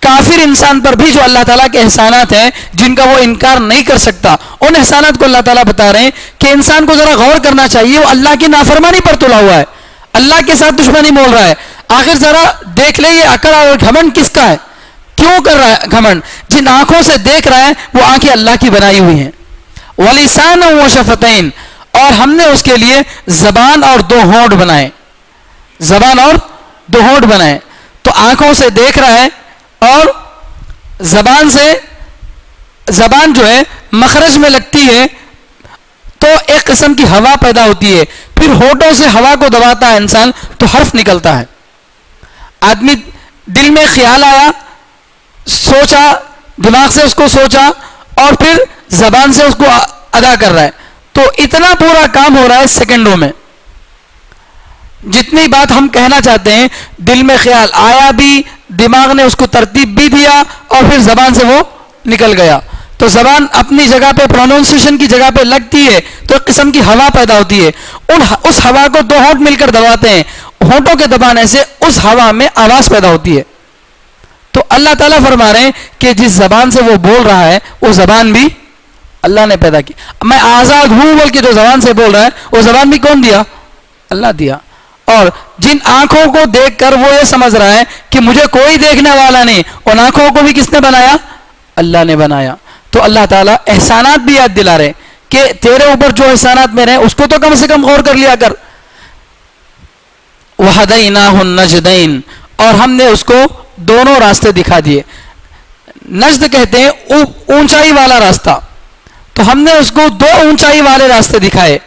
کافر انسان پر بھی جو اللہ تعالیٰ کے احسانات ہیں جن کا وہ انکار نہیں کر سکتا، ان احسانات کو اللہ تعالیٰ بتا رہے ہیں کہ انسان کو ذرا غور کرنا چاہیے، وہ اللہ کی نافرمانی پر تلا ہوا ہے، اللہ کے ساتھ دشمنی بول رہا ہے. آخر ذرا دیکھ لے یہ عقل اور گھمنڈ کس کا ہے، کیوں کر رہا ہے گھمنڈ؟ جن آنکھوں سے دیکھ رہا ہے وہ آنکھیں اللہ کی بنائی ہوئی ہیں. وَلِسَانًا وَشَفَتَيْن، اور ہم نے اس کے لیے زبان اور دو ہونٹ بنائے. زبان اور دو ہونٹ بنائے. تو آنکھوں سے دیکھ رہا ہے اور زبان سے، زبان جو ہے مخرج میں لگتی ہے تو ایک قسم کی ہوا پیدا ہوتی ہے، پھر ہونٹوں سے ہوا کو دباتا ہے انسان تو حرف نکلتا ہے. آدمی دل میں خیال آیا، سوچا، دماغ سے اس کو سوچا اور پھر زبان سے اس کو ادا کر رہا ہے، تو اتنا پورا کام ہو رہا ہے سیکنڈوں میں. جتنی بات ہم کہنا چاہتے ہیں دل میں خیال آیا بھی، دماغ نے اس کو ترتیب بھی دیا اور پھر زبان سے وہ نکل گیا. تو زبان اپنی جگہ پہ پروننسیشن کی جگہ پہ لگتی ہے تو ایک قسم کی ہوا پیدا ہوتی ہے. اس ہوا کو دو ہونٹ مل کر دباتے ہیں، ہونٹوں کے دبانے سے اس ہوا میں آواز پیدا ہوتی ہے. تو اللہ تعالیٰ فرما رہے ہیں کہ جس زبان سے وہ بول رہا ہے وہ زبان بھی اللہ نے پیدا کی. میں آزاد ہوں بول کے جو زبان سے بول رہا ہے وہ زبان بھی کون دیا؟ اللہ دیا. اور جن آنکھوں کو دیکھ کر وہ یہ سمجھ رہا ہے کہ مجھے کوئی دیکھنے والا نہیں، ان آنکھوں کو بھی کس نے بنایا؟ اللہ نے بنایا. تو اللہ تعالیٰ احسانات بھی یاد دلا رہے کہ تیرے اوپر جو احسانات میرے ہیں اس کو تو کم سے کم غور کر لیا کر. وَهَدَيْنَاهُ النَّجْدَيْنِ، اور ہم نے اس کو دونوں راستے دکھا دیے. نجد کہتے ہیں اونچائی والا راستہ، تو ہم نے اس کو دو اونچائی والے راستے دکھائے.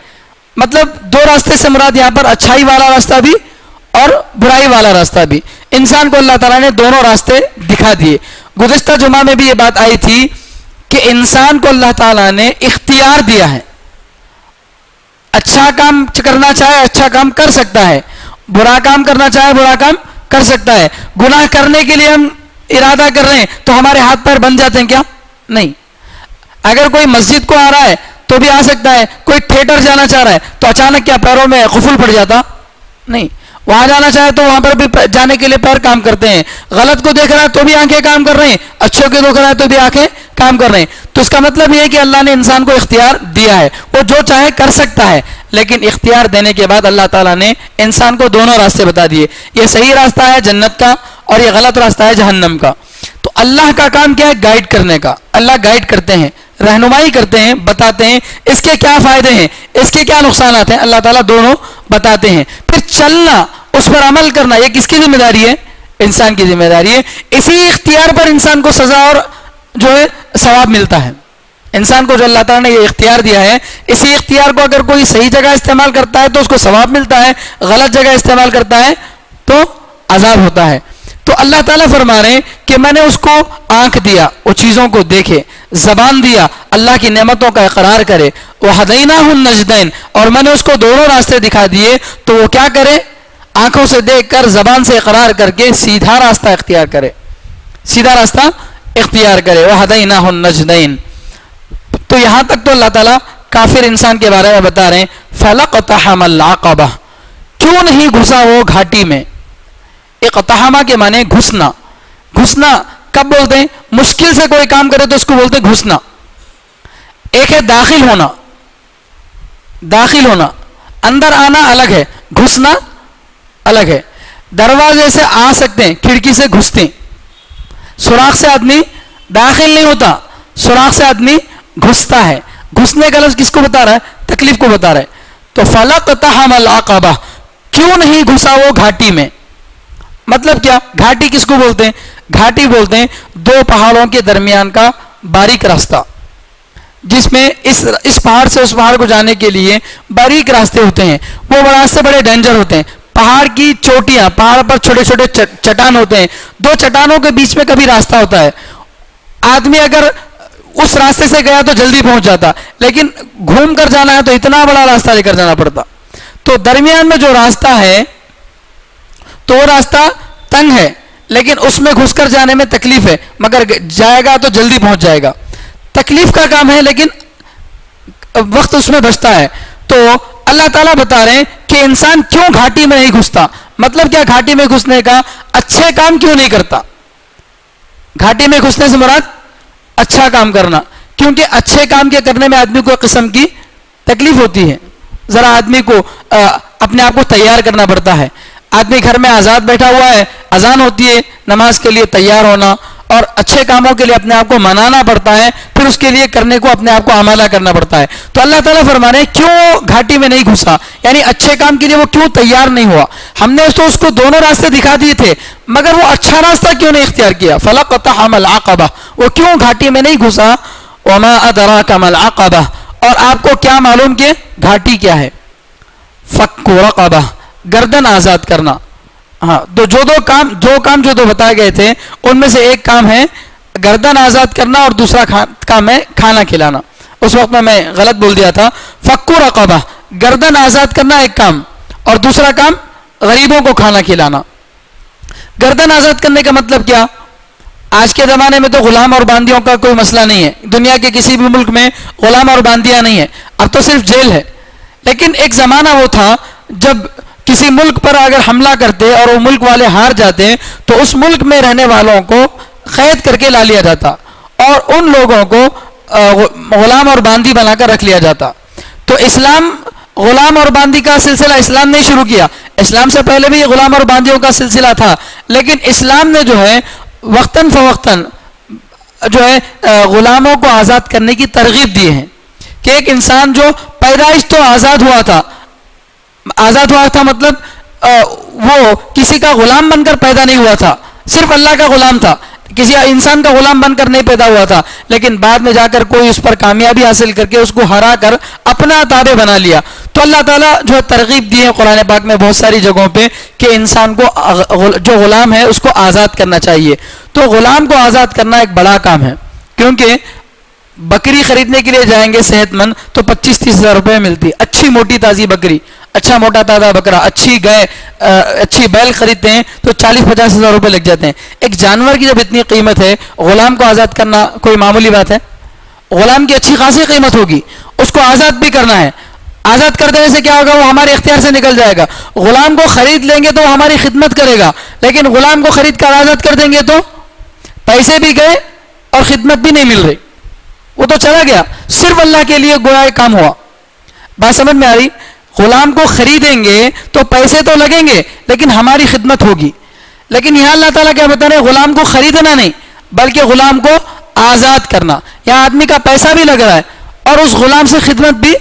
مطلب دو راستے سے مراد یہاں پر اچھائی والا راستہ بھی اور برائی والا راستہ بھی. انسان کو اللہ تعالیٰ نے دونوں راستے دکھا دیے. گزشتہ جمعہ میں بھی یہ بات آئی تھی کہ انسان کو اللہ تعالیٰ نے اختیار دیا ہے، اچھا کام کرنا چاہے اچھا کام کر سکتا ہے، برا کام کرنا چاہے برا کام کر سکتا ہے. گناہ کرنے کے لیے ہم ارادہ کر رہے ہیں تو ہمارے ہاتھ پیر بن جاتے ہیں کیا؟ نہیں. اگر کوئی مسجد کو آ رہا ہے تو بھی آ سکتا ہے، کوئی تھیٹر جانا چاہ رہا ہے تو اچانک کیا پیروں میں قفل پڑ جاتا؟ نہیں. وہاں جانا چاہے تو وہاں پر بھی جانے کے لیے پیر کام کرتے ہیں. غلط کو دیکھ رہا ہے تو بھی آنکھیں کام کر رہے ہیں، اچھوں کو دیکھ رہا ہے تو بھی آنکھیں کام کر رہے ہیں. تو اس کا مطلب یہ ہے کہ اللہ نے انسان کو اختیار دیا ہے، وہ جو چاہے کر سکتا ہے. لیکن اختیار دینے کے بعد اللہ تعالیٰ نے انسان کو دونوں راستے بتا دیے. یہ صحیح راستہ ہے جنت کا اور یہ غلط راستہ ہے جہنم کا. تو اللہ کا کام کیا ہے؟ گائیڈ کرنے کا. اللہ گائیڈ کرتے ہیں، رہنمائی کرتے ہیں، بتاتے ہیں اس کے کیا فائدے ہیں، اس کے کیا نقصانات ہیں. اللہ تعالیٰ دونوں بتاتے ہیں. پھر چلنا، اس پر عمل کرنا، یہ کس کی ذمہ داری ہے؟ انسان کی ذمہ داری ہے. اسی اختیار پر انسان کو سزا اور جو ہے ثواب ملتا ہے. انسان کو جو اللہ تعالیٰ نے یہ اختیار دیا ہے، اسی اختیار کو اگر کوئی صحیح جگہ استعمال کرتا ہے تو اس کو ثواب ملتا ہے، غلط جگہ استعمال کرتا ہے تو عذاب ہوتا ہے. تو اللہ تعالیٰ فرما رہے ہیں کہ میں نے اس کو آنکھ دیا وہ چیزوں کو دیکھے, زبان دیا اللہ کی نعمتوں کا اقرار کرے, وَهَدَيْنَاهُ النَّجْدَيْنِ اور میں نے اس کو دونوں راستے دکھا دیے تو وہ کیا کرے, آنکھوں سے دیکھ کر زبان سے اقرار کر کے سیدھا راستہ اختیار کرے, سیدھا راستہ اختیار کرے. وَهَدَيْنَاهُ النَّجْدَيْنِ. تو یہاں تک تو اللہ تعالیٰ کافر انسان کے بارے میں بتا رہے ہیں, فَلَقْتَحَمَ الْعَقَبَةَ کیوں نہیں گھسا وہ گھاٹی میں. اقتحامہ کے معنی گھسنا. گھسنا کب بولتے ہیں, مشکل سے کوئی کام کرے تو اس کو بولتے ہیں گھسنا. ایک ہے داخل ہونا, داخل ہونا, اندر آنا الگ ہے, گھسنا الگ ہے. دروازے سے آ سکتے ہیں, کھڑکی سے گھستے ہیں. سوراخ سے آدمی داخل نہیں ہوتا, سوراخ سے آدمی گھستا ہے. گھسنے کا لفظ کس کو بتا رہا ہے, تکلیف کو بتا رہا ہے. تو فَلَقْتَحَمَ الْعَقَبَةَ کیوں نہیں گھسا وہ گھاٹی میں. مطلب کیا, گھاٹی کس کو بولتے ہیں, گھاٹی بولتے ہیں دو پہاڑوں کے درمیان کا باریک راستہ, جس میں اس پہاڑ سے اس پہاڑ کو جانے کے لیے باریک راستے ہوتے ہیں. وہ راستے بڑے ڈینجر ہوتے ہیں. پہاڑ کی چوٹیاں, پہاڑ پر چھوٹے چھوٹے چٹان ہوتے ہیں, دو چٹانوں کے بیچ میں کبھی راستہ ہوتا ہے. آدمی اگر اس راستے سے گیا تو جلدی پہنچ جاتا, لیکن گھوم کر جانا ہے تو اتنا بڑا راستہ لے کر جانا پڑتا. تو درمیان میں جو راستہ ہے تو وہ راستہ تنگ ہے, لیکن اس میں گھس کر جانے میں تکلیف ہے, مگر جائے گا تو جلدی پہنچ جائے گا. تکلیف کا کام ہے لیکن وقت اس میں بچتا ہے. تو اللہ تعالیٰ بتا رہے ہیں کہ انسان کیوں گھاٹی میں نہیں گھستا. مطلب کیا, گھاٹی میں گھسنے کا, اچھے کام کیوں نہیں کرتا. گھاٹی میں گھسنے سے مراد اچھا کام کرنا, کیونکہ اچھے کام کے کرنے میں آدمی کو ایک قسم کی تکلیف ہوتی ہے. ذرا آدمی کو اپنے آپ کو تیار کرنا پڑتا ہے. آدمی گھر میں آزاد بیٹھا ہوا ہے, اذان ہوتی ہے, نماز کے لیے تیار ہونا اور اچھے کاموں کے لیے اپنے آپ کو منانا پڑتا ہے, پھر اس کے لیے کرنے کو اپنے آپ کو آمادہ کرنا پڑتا ہے. تو اللہ تعالیٰ فرما رہے ہیں کیوں گھاٹی میں نہیں گھسا, یعنی اچھے کام کے لیے وہ کیوں تیار نہیں ہوا. ہم نے تو اس کو دونوں راستے دکھا دیے تھے, مگر وہ اچھا راستہ کیوں نہیں اختیار کیا. فَلَقْتَحَمَ الْعَقَبَةَ وہ کیوں گھاٹی میں نہیں گھسا. وَمَا أَدْرَاكَ مَا الْعَقَبَةُ اور آپ کو کیا معلوم کہ گھاٹی کیا ہے. فَكُّ رَقَبَةٍ گردن آزاد کرنا. ہاں, تو جو کام جو بتائے گئے تھے ان میں سے ایک کام ہے گردن آزاد کرنا اور دوسرا کام ہے کھانا کھلانا. اس وقت میں غلط بول دیا تھا. فَكُّ رَقَبَةٍ گردن آزاد کرنا ایک کام, اور دوسرا کام غریبوں کو کھانا کھلانا. گردن آزاد کرنے کا مطلب کیا, آج کے زمانے میں تو غلام اور باندیوں کا کوئی مسئلہ نہیں ہے. دنیا کے کسی بھی ملک میں غلام اور باندیاں نہیں ہیں, اب تو صرف جیل ہے. لیکن ایک زمانہ وہ تھا جب کسی ملک پر اگر حملہ کرتے اور وہ ملک والے ہار جاتے تو اس ملک میں رہنے والوں کو قید کر کے لا لیا جاتا اور ان لوگوں کو غلام اور باندی بنا کر رکھ لیا جاتا. تو اسلام غلام اور باندی کا سلسلہ اسلام نے شروع کیا. اسلام سے پہلے بھی غلام اور باندیوں کا سلسلہ تھا, لیکن اسلام نے جو ہے وقتاً فوقتاً جو ہے غلاموں کو آزاد کرنے کی ترغیب دی ہے. کہ ایک انسان جو پیدائش تو آزاد ہوا تھا مطلب وہ کسی کا غلام بن کر پیدا نہیں ہوا تھا, صرف اللہ کا غلام تھا, کسی انسان کا غلام بن کر نہیں پیدا ہوا تھا. لیکن بعد میں جا کر کوئی اس پر کامیابی حاصل کر کے اس کو ہرا کر اپنا تابع بنا لیا. تو اللہ تعالیٰ جو ترغیب دی ہے قرآن پاک میں بہت ساری جگہوں پہ کہ انسان کو جو غلام ہے اس کو آزاد کرنا چاہیے. تو غلام کو آزاد کرنا ایک بڑا کام ہے, کیونکہ بکری خریدنے کے لیے جائیں گے صحت مند تو 25-30 ہزار روپے ملتی, اچھی موٹی تازی بکری, اچھا موٹا تازہ بکرا, اچھی بیل خریدتے ہیں تو 40-50 ہزار روپے لگ جاتے ہیں. ایک جانور کی جب اتنی قیمت ہے, غلام کو آزاد کرنا کوئی معمولی بات ہے. غلام کی اچھی خاصی قیمت ہوگی, اس کو آزاد بھی کرنا ہے. آزاد کر دینے سے کیا ہوگا, وہ ہمارے اختیار سے نکل جائے گا. غلام کو خرید لیں گے تو وہ ہماری خدمت کرے گا, لیکن غلام کو خرید کر آزاد کر دیں گے تو پیسے بھی گئے اور خدمت بھی نہیں مل رہی, وہ تو چلا گیا. صرف اللہ کے لیے گویا کام ہوا. بات سمجھ میں آ رہی. غلام کو خریدیں گے تو پیسے تو لگیں گے لیکن ہماری خدمت ہوگی. لیکن یہاں اللہ تعالیٰ کیا بتا رہے ہیں, غلام کو خریدنا نہیں بلکہ غلام کو آزاد کرنا. یہاں آدمی کا پیسہ بھی لگ رہا ہے اور اس غلام سے خدمت بھی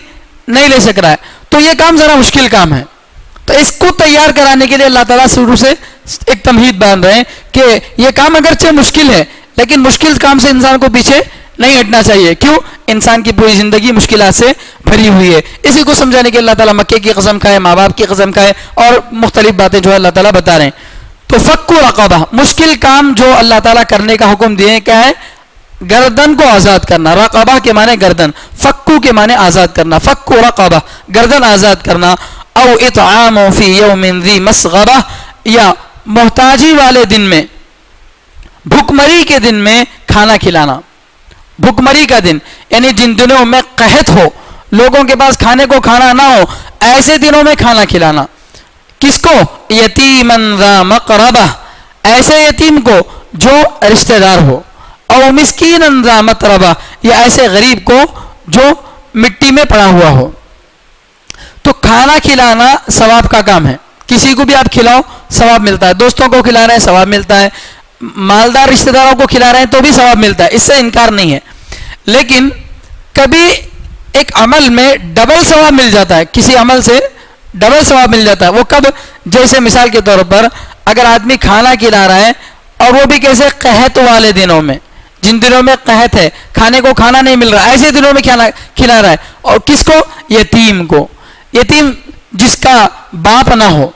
نہیں لے سک رہا ہے, تو یہ کام ذرا مشکل کام ہے. تو اس کو تیار کرانے کے لیے اللہ تعالیٰ شروع سے ایک تمہید باندھ رہے ہیں کہ یہ کام اگرچہ مشکل ہے لیکن مشکل کام سے انسان کو پیچھے نہیں ہٹنا چاہیے. کیوں, انسان کی پوری زندگی مشکلات سے بھری ہوئی ہے. اسی کو سمجھانے کے اللہ تعالیٰ مکے کی قسم کھائے, ماں باپ کی قسم کھائے اور مختلف باتیں جو ہے اللہ تعالیٰ بتا رہے ہیں. تو فک رقبہ مشکل کام جو اللہ تعالیٰ کرنے کا حکم دیے کیا ہے؟ گردن کو آزاد کرنا. رقبہ کے معنی گردن, فکو کے معنی آزاد کرنا. فک رقبہ گردن آزاد کرنا. او اطعام فی یوم ذی مسغبہ یا محتاجی والے دن میں, بھکمری کے دن میں کھانا کھلانا. بھکمری کا دن یعنی جن دنوں میں قحط ہو, لوگوں کے پاس کھانے کو کھانا نہ ہو, ایسے دنوں میں کھانا کھلانا. کس کو؟ یتیما ذا مقربہ, ایسے یتیم کو جو رشتہ دار ہو. او مسکینا ذا متربہ, یا ایسے غریب کو جو مٹی میں پڑا ہوا ہو. تو کھانا کھلانا ثواب کا کام ہے. کسی کو بھی آپ کھلاؤ ثواب ملتا ہے. دوستوں کو کھلا رہے ہیں ثواب ملتا ہے, مالدار رشتہ داروں کو کھلا رہے ہیں تو بھی ثواب ملتا ہے, اس سے انکار نہیں ہے. لیکن کبھی ایک عمل میں ڈبل ثواب مل جاتا ہے, کسی عمل سے ڈبل ثواب مل جاتا ہے. وہ کب؟ جیسے مثال کے طور پر اگر آدمی کھانا کھلا رہا ہے اور وہ بھی کیسے قحط والے دنوں میں, جن دنوں میں قحط ہے, کھانے کو کھانا نہیں مل رہا, ایسے دنوں میں کھانا کھلا رہا ہے. اور کس کو؟ یتیم کو. یتیم جس کا باپ نہ ہو,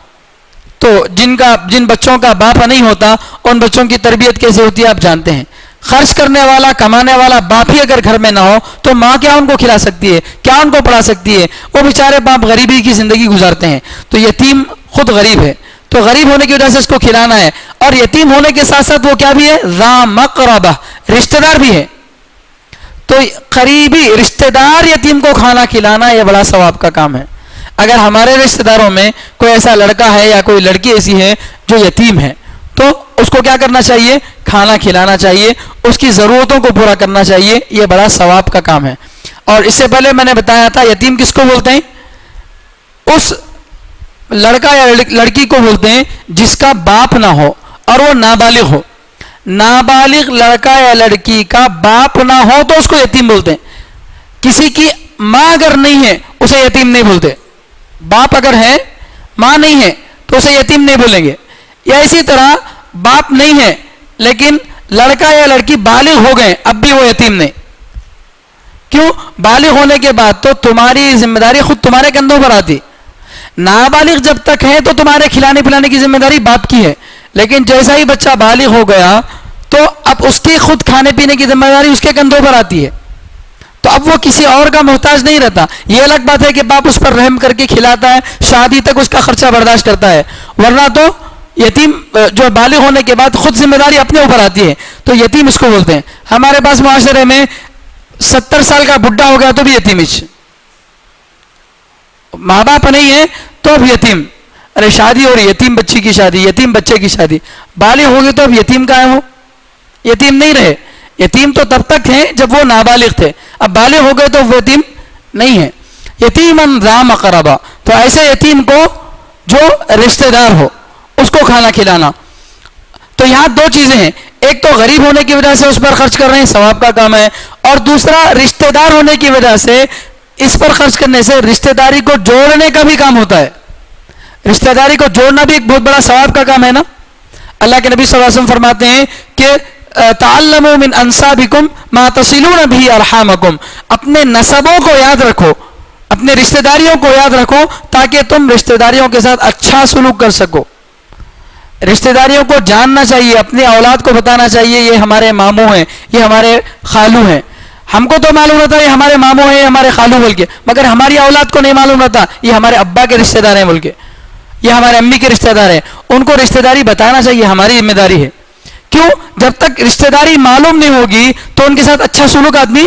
تو جن بچوں کا باپ نہیں ہوتا ان بچوں کی تربیت کیسے ہوتی ہے آپ جانتے ہیں. خرچ کرنے والا کمانے والا باپ ہی اگر گھر میں نہ ہو تو ماں کیا ان کو کھلا سکتی ہے, کیا ان کو پڑھا سکتی ہے؟ وہ بیچارے باپ غریبی کی زندگی گزارتے ہیں. تو یتیم خود غریب ہے, تو غریب ہونے کی وجہ سے اس کو کھلانا ہے. اور یتیم ہونے کے ساتھ ساتھ وہ کیا بھی ہے؟ ذا مقربہ, رشتہ دار بھی ہے. تو قریبی رشتہ دار یتیم کو کھانا کھلانا یہ بڑا ثواب کا کام ہے. اگر ہمارے رشتہ داروں میں کوئی ایسا لڑکا ہے یا کوئی لڑکی ایسی ہے جو یتیم ہے تو اس کو کیا کرنا چاہیے؟ کھانا کھلانا چاہیے, اس کی ضرورتوں کو پورا کرنا چاہیے. یہ بڑا ثواب کا کام ہے. اور اس سے پہلے میں نے بتایا تھا یتیم کس کو بولتے ہیں؟ اس لڑکا یا لڑکی کو بولتے ہیں جس کا باپ نہ ہو اور وہ نابالغ ہو. نابالغ لڑکا یا لڑکی کا باپ نہ ہو تو اس کو یتیم بولتے ہیں. کسی کی ماں اگر نہیں ہے اسے یتیم نہیں بولتے. باپ اگر ہے ماں نہیں ہے تو اسے یتیم نہیں بولیں گے. یا اسی طرح باپ نہیں ہے لیکن لڑکا یا لڑکی بالغ ہو گئے اب بھی وہ یتیم نہیں. کیوں؟ بالغ ہونے کے بعد تو تمہاری ذمہ داری خود تمہارے کندھوں پر آتی. نابالغ جب تک ہے تو تمہارے کھلانے پلانے کی ذمہ داری باپ کی ہے, لیکن جیسا ہی بچہ بالغ ہو گیا تو اب اس کی خود کھانے پینے کی ذمہ داری اس کے کندھوں پر آتی ہے. تو اب وہ کسی اور کا محتاج نہیں رہتا. یہ الگ بات ہے کہ باپ اس پر رحم کر کے کھلاتا ہے, شادی تک اس کا خرچہ برداشت کرتا ہے, ورنہ تو یتیم جو بالغ ہونے کے بعد خود ذمہ داری اپنے اوپر آتی ہے. تو یتیم اس کو بولتے ہیں. ہمارے پاس معاشرے میں 70 سال کا بڈھا ہو گیا تو بھی یتیم, ماں باپ نہیں ہے تو اب یتیم. ارے شادی ہو رہی, یتیم بچی کی شادی, یتیم بچے کی شادی, بالغ ہو گئے تو اب یتیم کہاں ہے؟ وہ یتیم نہیں رہے. یتیم تو تب تک ہیں جب وہ نابالغ تھے, اب بالغ ہو گئے تو وہ یتیم نہیں ہے. یتیماً ذا مقربہ, تو ایسے یتیم کو جو رشتہ دار ہو اس کو کھانا کھلانا. تو یہاں دو چیزیں ہیں, ایک تو غریب ہونے کی وجہ سے اس پر خرچ کر رہے ہیں, ثواب کا کام ہے, اور دوسرا رشتہ دار ہونے کی وجہ سے اس پر خرچ کرنے سے رشتہ داری کو جوڑنے کا بھی کام ہوتا ہے. رشتہ داری کو جوڑنا بھی ایک بہت بڑا ثواب کا کام ہے نا. اللہ کے نبی صلی اللہ علیہ وسلم فرماتے ہیں کہ تعلموا من انسابکم ما تصلون به ارحامکم, اپنے نسبوں کو یاد رکھو, اپنے رشتہ داریوں کو یاد رکھو تاکہ تم رشتہ داریوں کے ساتھ اچھا سلوک کر سکو. رشتہ داریوں کو جاننا چاہیے, اپنی اولاد کو بتانا چاہیے یہ ہمارے ماموں ہیں, یہ ہمارے خالو ہیں. ہم کو تو معلوم رہتا یہ ہمارے ماموں ہیں, یہ ہمارے خالو بول کے, مگر ہماری اولاد کو نہیں معلوم رہتا یہ ہمارے ابا کے رشتہ دار ہیں بول کے, یہ ہمارے امی کے رشتہ دار ہیں. ان کو رشتہ داری بتانا چاہیے, ہماری ذمہ داری ہے. کیوں؟ جب تک رشتہ داری معلوم نہیں ہوگی تو ان کے ساتھ اچھا سلوک آدمی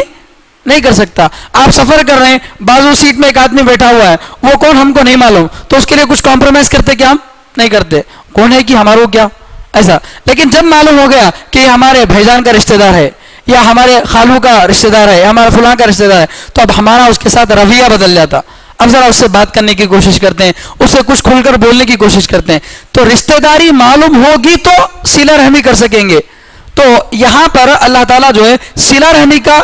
نہیں کر سکتا. آپ سفر کر رہے ہیں, بازو سیٹ میں ایک آدمی بیٹھا ہوا ہے, وہ کون ہم کو نہیں معلوم, تو اس کے لیے کچھ کمپرومائز کرتے کیا؟ ہم نہیں کرتے. کون ہے کہ ہمارا کیا ایسا. لیکن جب معلوم ہو گیا کہ یہ ہمارے بھائیجان کا رشتہ دار ہے, یا ہمارے خالو کا رشتہ دار ہے, یا ہمارا فلاں کا رشتہ دار ہے, تو اب ہمارا اس کے ساتھ رویہ بدل جاتا. اب ذرا اس سے بات کرنے کی کوشش کرتے ہیں, اس سے کچھ کھل کر بولنے کی کوشش کرتے ہیں. تو رشتہ داری معلوم ہوگی تو صلہ رحمی کر سکیں گے. تو یہاں پر اللہ تعالیٰ جو ہے صلہ رحمی کا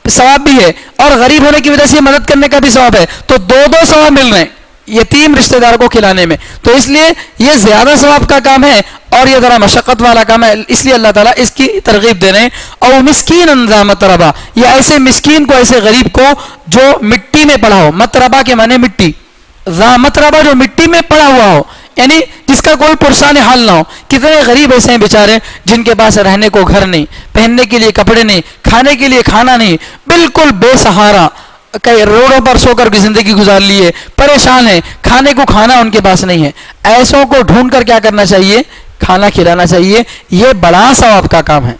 ثواب بھی ہے اور غریب ہونے کی وجہ سے مدد کرنے کا بھی ثواب ہے. تو دو ثواب مل رہے ہیں یتیم رشتہ دار کو کھلانے میں. تو اس لیے یہ زیادہ ثواب کا کام ہے اور یہ ذرا مشقت والا کام ہے, اس لیے اللہ تعالیٰ اس کی ترغیب دے رہے ہیں. اور مسکین ذا متربہ, یہ ایسے مسکین کو, ایسے غریب کو جو مٹی میں پڑا ہو. متربہ کے معنی مٹی, ذا متربہ جو مٹی میں پڑا ہوا ہو, یعنی جس کا کوئی پرسان حال نہ ہو. کتنے غریب ایسے ہیں بیچارے جن کے پاس رہنے کو گھر نہیں, پہننے کے لیے کپڑے نہیں, کھانے کے لیے کھانا نہیں, بالکل بے سہارا, کئی روڈوں پر سو کر کی زندگی گزار لیے, پریشان ہیں, کھانے کو کھانا ان کے پاس نہیں ہے. ایسوں کو ڈھونڈ کر کیا کرنا چاہیے؟ کھانا کھلانا چاہیے. یہ بڑا ثواب کا کام ہے.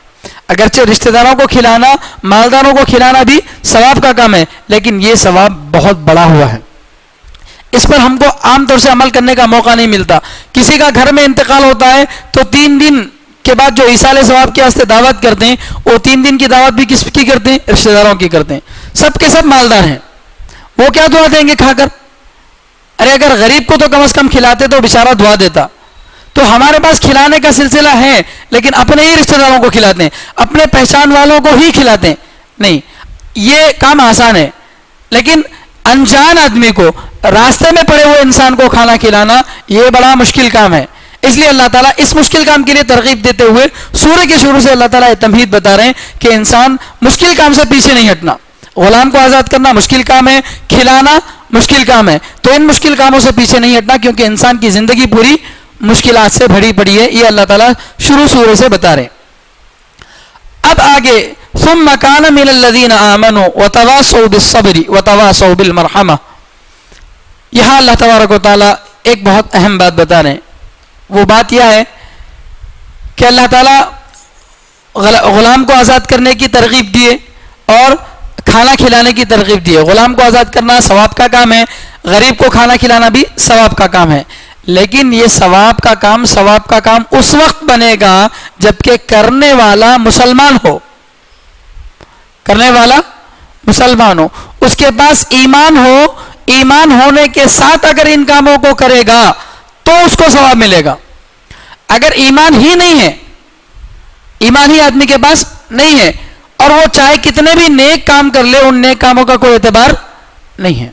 اگرچہ رشتہ داروں کو کھلانا, مالداروں کو کھلانا بھی ثواب کا کام ہے, لیکن یہ ثواب بہت بڑا ہوا ہے. اس پر ہم کو عام طور سے عمل کرنے کا موقع نہیں ملتا. کسی کا گھر میں انتقال ہوتا ہے تو 3 دن کے بعد جو ایصال ثواب کے واسطے دعوت کرتے ہیں, وہ 3 دن کی دعوت بھی کس کی کرتے ہیں؟ رشتہ داروں کی کرتے ہیں. سب کے سب مالدار ہیں, وہ کیا دعا دیں گے کھا کر؟ ارے اگر غریب کو تو کم از کم کھلاتے تو بیچارہ دعا دیتا. تو ہمارے پاس کھلانے کا سلسلہ ہے, لیکن اپنے ہی رشتہ داروں کو کھلاتے ہیں, اپنے پہچان والوں کو ہی کھلاتے ہیں. نہیں, یہ کام آسان ہے, لیکن انجان آدمی کو, راستے میں پڑے ہوئے انسان کو کھانا کھلانا یہ بڑا مشکل کام ہے. اس لیے اللہ تعالیٰ اس مشکل کام کے لیے ترغیب دیتے ہوئے سورہ کے شروع سے اللہ تعالیٰ یہ تمہید بتا رہے ہیں کہ انسان مشکل کام سے پیچھے نہیں ہٹنا. غلام کو آزاد کرنا مشکل کام ہے, کھلانا مشکل کام ہے, تو ان مشکل کاموں سے پیچھے نہیں ہٹنا, کیونکہ انسان کی زندگی پوری مشکلات سے بھری پڑی ہے. یہ اللہ تعالیٰ شروع سورہ سے بتا رہے ہیں. اب آگے ثم كان من الذين آمنوا وتواصوا بالصبر وتواصوا بالمرحمة. یہاں اللہ تبارک و تعالیٰ ایک بہت اہم بات بتا رہے ہیں. وہ بات یہ ہے کہ اللہ تعالیٰ غلام کو آزاد کرنے کی ترغیب دیے اور کھانا کھلانے کی ترغیب دیے. غلام کو آزاد کرنا ثواب کا کام ہے, غریب کو کھانا کھلانا بھی ثواب کا کام ہے. لیکن یہ ثواب کا کام اس وقت بنے گا جبکہ کرنے والا مسلمان ہو. کرنے والا مسلمان ہو, اس کے پاس ایمان ہو. ایمان ہونے کے ساتھ اگر ان کاموں کو کرے گا تو اس کو ثواب ملے گا. اگر ایمان ہی نہیں ہے, ایمان ہی آدمی کے پاس نہیں ہے, اور وہ چاہے کتنے بھی نیک کام کر لے, ان نیک کاموں کا کوئی اعتبار نہیں ہے.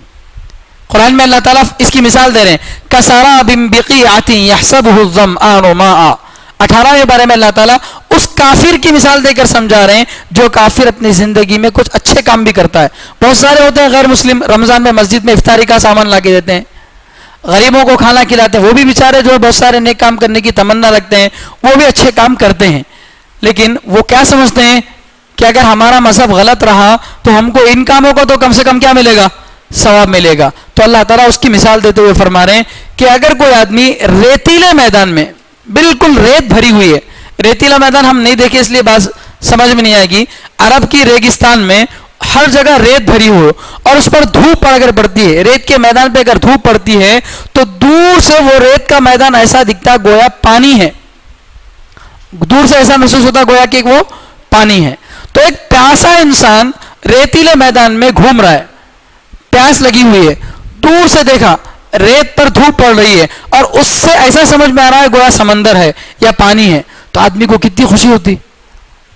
قرآن میں اللہ تعالیٰ اس کی مثال دے رہے ہیں, کسراب بقیعۃ یحسبہ الظمآن ماء. 18ویں بارے میں اللہ تعالیٰ اس کافر کی مثال دے کر سمجھا رہے ہیں جو کافر اپنی زندگی میں کچھ اچھے کام بھی کرتا ہے. بہت سارے ہوتے ہیں غیر مسلم, رمضان میں مسجد میں افطاری کا سامان لا کے دیتے ہیں, غریبوں کو کھانا کھلاتے ہیں, وہ بھی بیچارے جو بہت سارے نیک کام کرنے کی تمنا رکھتے ہیں, وہ بھی اچھے کام کرتے ہیں. لیکن وہ کیا سمجھتے ہیں کہ اگر ہمارا مذہب غلط رہا تو ہم کو ان کاموں کو تو کم سے کم کیا ملے گا؟ ثواب ملے گا. تو اللہ تعالیٰ اس کی مثال دیتے ہوئے فرما رہے ہیں کہ اگر کوئی آدمی ریتیلے میدان میں, بالکل ریت بھری ہوئی ہے, ریتیلا میدان ہم نہیں دیکھے اس لیے بات سمجھ میں نہیں آئے گی, عرب کی ریگستان میں ہر جگہ ریت بھری ہو اور اس پر دھوپ اگر پڑتی ہے, ریت کے میدان پہ اگر دھوپ پڑتی ہے تو دور سے وہ ریت کا میدان ایسا دکھتا گویا پانی ہے, دور سے ایسا محسوس ہوتا گویا کہ وہ پانی ہے. تو ایک پیاسا انسان ریتیلے میدان میں گھوم رہا ہے, پیاس لگی ہوئی ہے, دور سے دیکھا ریت پر دھوپ پڑ رہی ہے اور اس سے ایسا سمجھ میں آ رہا ہے گویا سمندر ہے یا پانی ہے, تو آدمی کو کتنی خوشی ہوتی